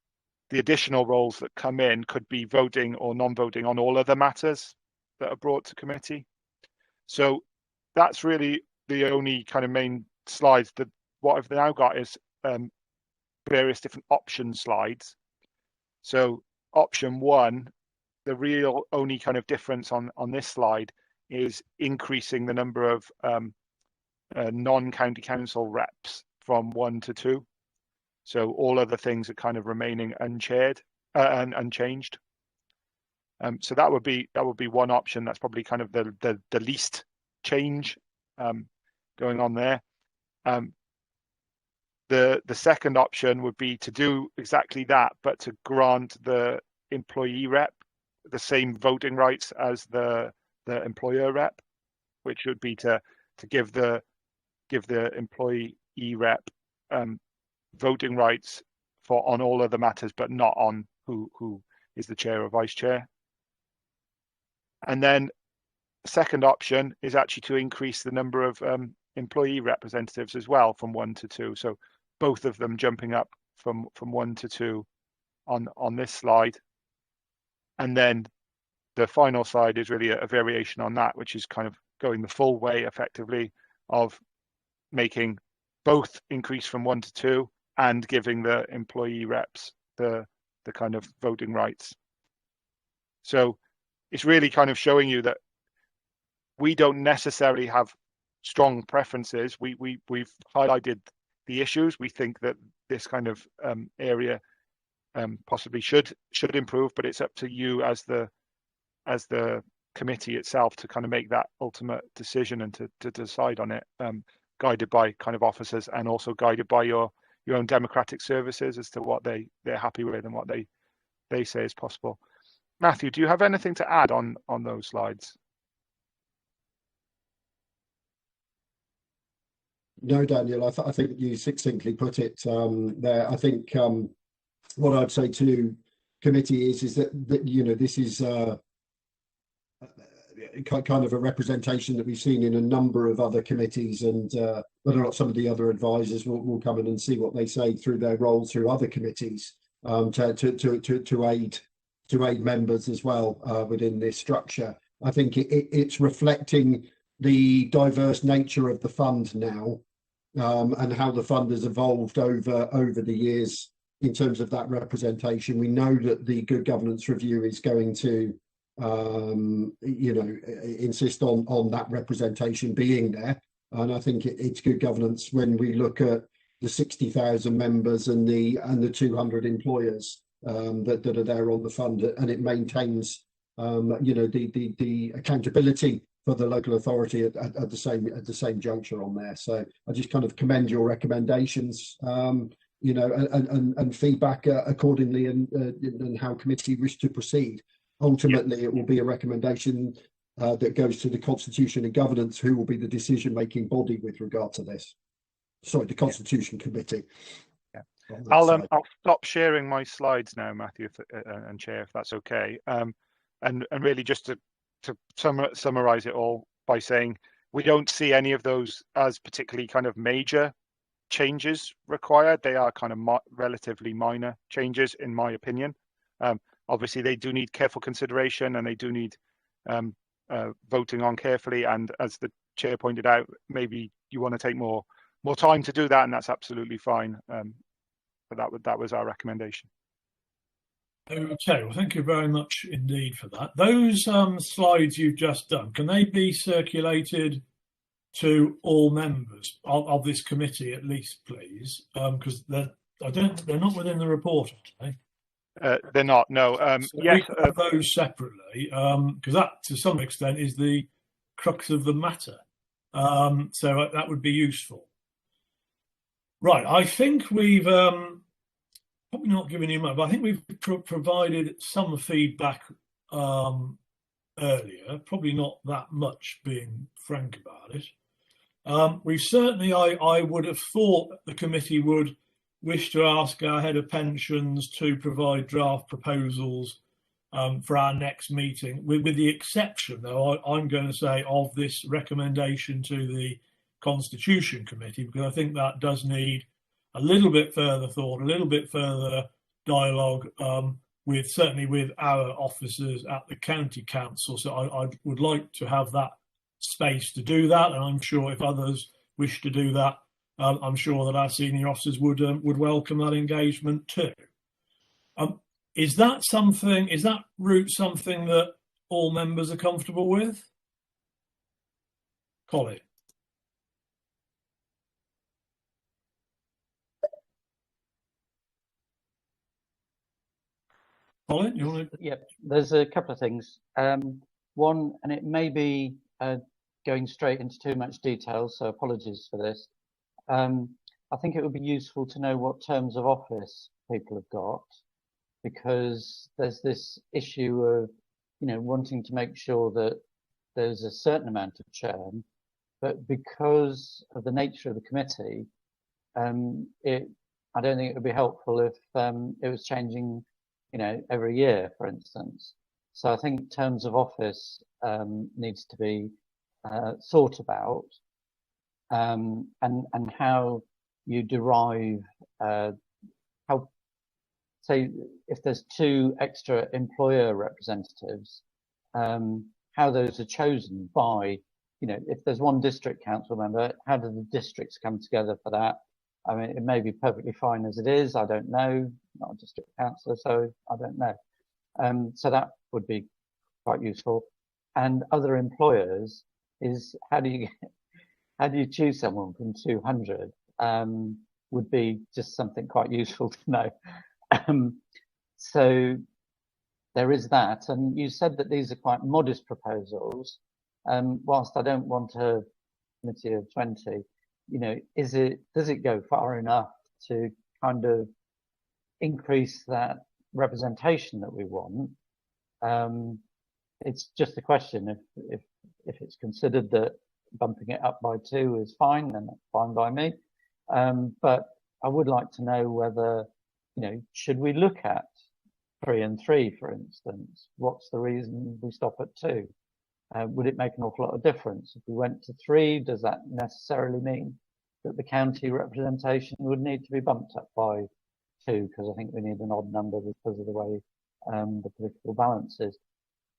the additional roles that come in could be voting or non-voting on all other matters that are brought to committee. So that's really the only kind of main slides. What I've now got is various different option slides. So option 1, the real only kind of difference on this slide is increasing the number of non-county council reps from 1 to 2. So all other things are kind of remaining unchaired and unchanged. So that would be one option. That's probably kind of the least change going on there. The second option would be to do exactly that, but to grant the employee rep the same voting rights as the employer rep, which would be to give the employee rep voting rights on all other matters, but not on who is the chair or vice chair. And then the second option is actually to increase the number of employee representatives as well from 1 to 2. So both of them jumping up from 1 to 2 on this slide. And then the final slide is really a variation on that, which is kind of going the full way effectively of making both increase from 1 to 2 and giving the employee reps the kind of voting rights. So it's really kind of showing you that we don't necessarily have strong preferences. We've highlighted the issues. We think that this kind of area possibly should improve, but it's up to you as the committee itself to kind of make that ultimate decision and to decide on it, guided by kind of officers and also guided by your own democratic services as to what they're happy with and what they say is possible. Matthew, do you have anything to add on those slides? No, Daniel, I think you succinctly put it there. I think what I'd say to committee is that you know, this is kind of a representation that we've seen in a number of other committees, and whether or not some of the other advisors will come in and see what they say through their role through other committees to aid members as well within this structure. I think it's reflecting the diverse nature of the fund now, and how the fund has evolved over the years in terms of that representation. We know that the Good Governance Review is going to insist on that representation being there, and I think it's good governance when we look at the 60,000 members and the 200 employers that are there on the fund, and it maintains the accountability for the local authority at the same juncture on there. So I just kind of commend your recommendations, and feedback accordingly, and how committee wish to proceed. Ultimately, it will be a recommendation that goes to the Constitution and Governance, who will be the decision-making body with regard to this. Sorry, the Constitution Committee. Yeah. I'll stop sharing my slides now, Matthew and Chair, if that's okay. And really just to summarise it all by saying we don't see any of those as particularly kind of major changes required. They are kind of relatively minor changes, in my opinion. Obviously, they do need careful consideration, and they do need voting on carefully. And as the Chair pointed out, maybe you want to take more time to do that, and that's absolutely fine. But that was our recommendation. Okay, well, thank you very much indeed for that. Those slides you've just done, can they be circulated to all members of this committee at least, please? Because they're not within the report today. They're not, no. So yes, we can have those separately, because that, to some extent, is the crux of the matter. So that would be useful. Right, I think we've probably not given you much, but I think we've provided some feedback earlier, probably not that much, being frank about it. We certainly, I would have thought the committee would wish to ask our head of pensions to provide draft proposals for our next meeting, with the exception, though, I'm going to say, of this recommendation to the Constitution Committee, because I think that does need a little bit further thought, a little bit further dialogue, certainly with our officers at the County Council. So I would like to have that space to do that, and I'm sure if others wish to do that, I'm sure that our senior officers would welcome that engagement too. Is that route something that all members are comfortable with? Colin? Colin, you want to? Yeah, there's a couple of things. One, and it may be going straight into too much detail, so apologies for this. I think it would be useful to know what terms of office people have got, because there's this issue of, wanting to make sure that there's a certain amount of churn, but because of the nature of the committee, I don't think it would be helpful if it was changing, every year, for instance. So I think terms of office needs to be thought about, and how you derive, say, if there's 2 extra employer representatives, how those are chosen by, if there's 1 district council member, how do the districts come together for that? I mean, it may be perfectly fine as it is. I don't know. Not a district councillor, so I don't know. So that would be quite useful. And other employers is how do you choose someone from 200? Would be just something quite useful to know. So there is that. And you said that these are quite modest proposals. Whilst I don't want a committee of 20, does it go far enough to kind of increase that representation that we want? It's just a question. If it's considered that bumping it up by 2 is fine, then that's fine by me. But I would like to know whether, should we look at 3 and 3, for instance? What's the reason we stop at 2? would it make an awful lot of difference? If we went to 3, does that necessarily mean that the county representation would need to be bumped up by 2? Because I think we need an odd number because of the way the political balance is.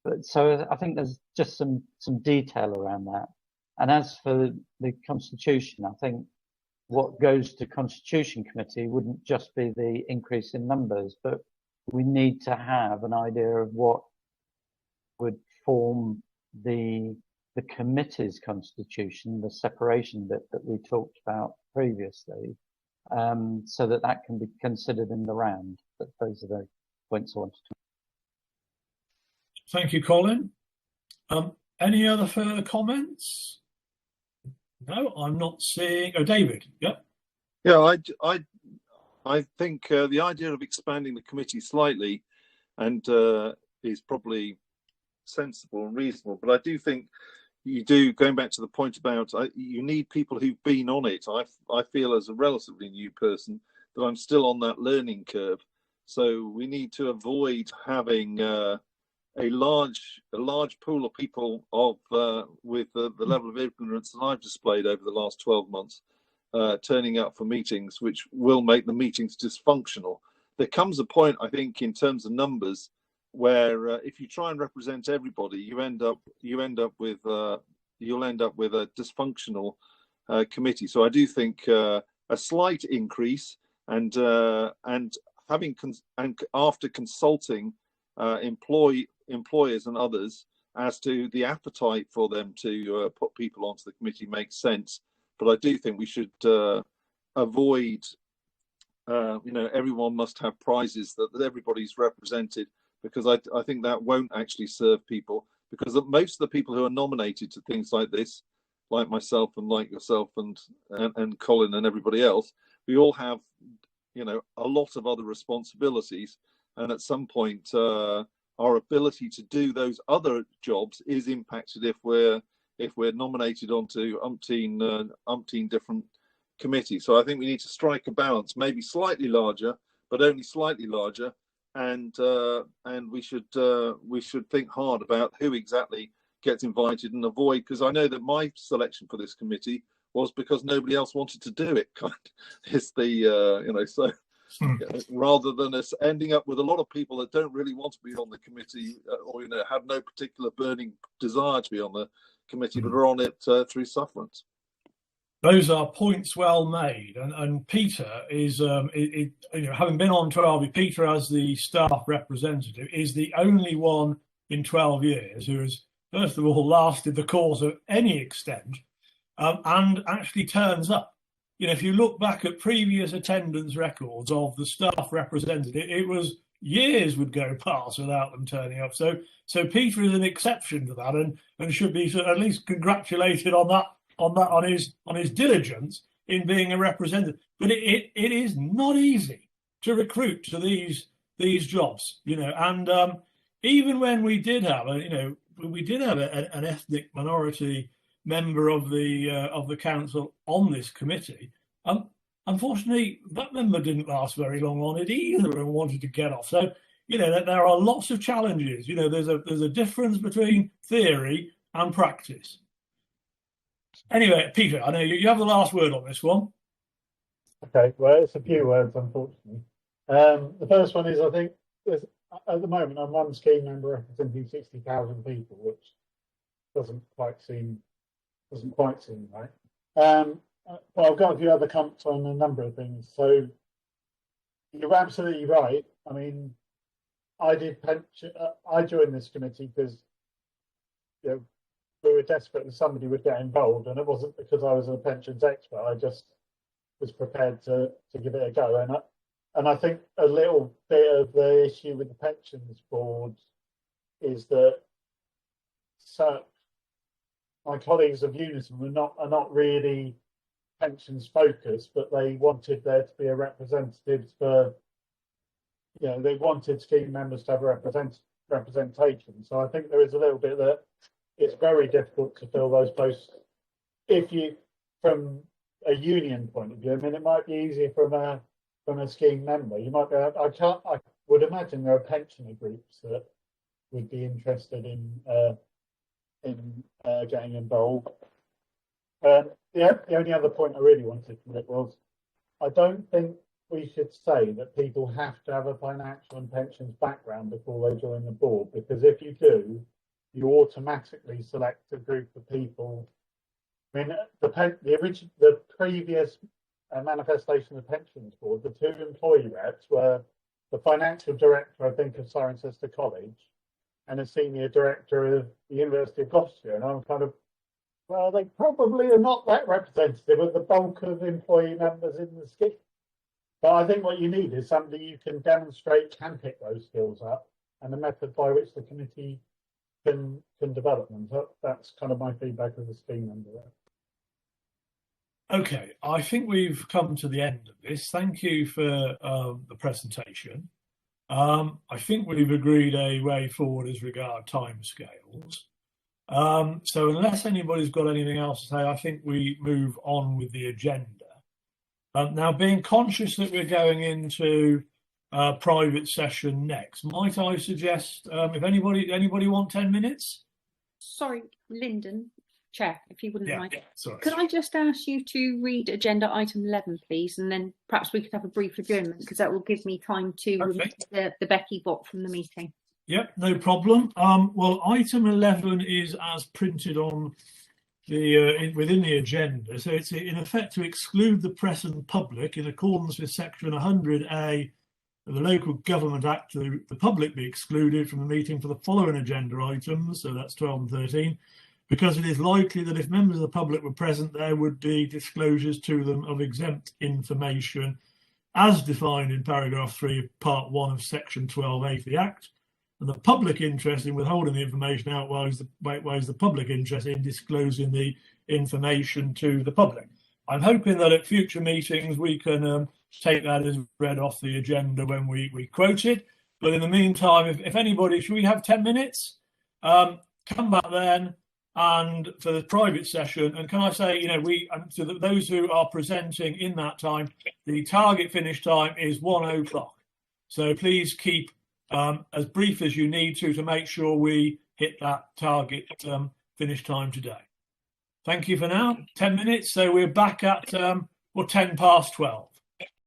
But so I think there's just some detail around that. And as for the constitution, I think what goes to Constitution Committee wouldn't just be the increase in numbers, but we need to have an idea of what would form the committee's constitution, the separation bit that we talked about previously, so that can be considered in the round. But those are the points I wanted to. Thank you, Colin. Any other further comments? No, I'm not seeing. Oh, David. Yep. Yeah, I think the idea of expanding the committee slightly and is probably sensible and reasonable. But I do think going back to the point about you need people who've been on it. I feel as a relatively new person that I'm still on that learning curve. So we need to avoid having a large pool of people with the level of ignorance that I've displayed over the last 12 months turning up for meetings, which will make the meetings dysfunctional. There comes a point, I think, in terms of numbers, where if you try and represent everybody, you'll end up with a dysfunctional committee. So I do think a slight increase, and after consulting employers and others as to the appetite for them to put people onto the committee makes sense. But I do think we should avoid, everyone must have prizes that everybody's represented, because I think that won't actually serve people, because most of the people who are nominated to things like this, like myself and like yourself and Colin and everybody else, we all have, a lot of other responsibilities. And at some point, our ability to do those other jobs is impacted if we're nominated onto umpteen different committees. So I think we need to strike a balance, maybe slightly larger, but only slightly larger, and we should think hard about who exactly gets invited and avoid. Because I know that my selection for this committee was because nobody else wanted to do it. It's the so. Rather than us ending up with a lot of people that don't really want to be on the committee or have no particular burning desire to be on the committee, but are on it through sufferance. Those are points well made, and Peter is, having been on 12, Peter as the staff representative is the only one in 12 years who has, first of all, lasted the course of any extent, and actually turns up. If you look back at previous attendance records of the staff represented, it was years would go past without them turning up. So Peter is an exception to that, and should be at least congratulated on his diligence in being a representative. But it is not easy to recruit to these jobs, And even when we did have an ethnic minority member of the council on this committee, unfortunately that member didn't last very long on it either and wanted to get off. So there are lots of challenges. There's a difference between theory and practice. Anyway, Peter, I know you have the last word on this one. Okay, well, it's a few words, unfortunately. The first one is, I think at the moment I'm one scheme member representing 60,000 people, which doesn't quite seem right. But I've got a few other comments on a number of things. So you're absolutely right. I mean, I joined this committee because we were desperate that somebody would get involved, and it wasn't because I was a pensions expert. I just was prepared to give it a go. And I think a little bit of the issue with the pensions board is that my colleagues of Unison are not really pensions focused, but they wanted there to be a representative for, they wanted scheme members to have a representation. So I think there is a little bit that it's very difficult to fill those posts from a union point of view. I mean, it might be easier from a scheme member. You might be. I would imagine there are pensioner groups that would be interested in in getting involved. The only other point I really wanted to make was, I don't think we should say that people have to have a financial and pensions background before they join the board, because if you do, you automatically select a group of people. I mean, the previous manifestation of the pensions board, the 2 employee reps were the financial director, I think, of Cirencester College, and a senior director of the University of Gloucestershire. And I'm kind of, well, they probably are not that representative of the bulk of employee members in the scheme. But I think what you need is somebody you can demonstrate can pick those skills up, and a method by which the committee can develop them. So that's kind of my feedback as a scheme member there. Okay, I think we've come to the end of this. Thank you for the presentation. I think we've agreed a way forward as regard timescales. So unless anybody's got anything else to say, I think we move on with the agenda. Now, being conscious that we're going into private session next, might I suggest, if anybody want 10 minutes? Sorry, Lyndon, Chair, if you wouldn't mind. Sorry. Could I just ask you to read agenda item 11, please, and then perhaps we could have a brief adjournment, because that will give me time to remove the Becky bot from the meeting. Yep, no problem. Well, item 11 is as printed on the within the agenda. So it's in effect to exclude the press and public in accordance with section 100A of the Local Government Act. The public be excluded from the meeting for the following agenda items. So that's 12 and 13. Because it is likely that if members of the public were present, there would be disclosures to them of exempt information as defined in paragraph 3 of part 1 of section 12A of the Act. And the public interest in withholding the information outweighs the public interest in disclosing the information to the public. I'm hoping that at future meetings we can take that as read off the agenda when we quote it. But in the meantime, if anybody, should we have 10 minutes? Come back then. And for the private session, and can I say, to those who are presenting in that time, the target finish time is 1 o'clock. So please keep as brief as you need to make sure we hit that target finish time today. Thank you for now. 10 minutes. So we're back at 10 past 12.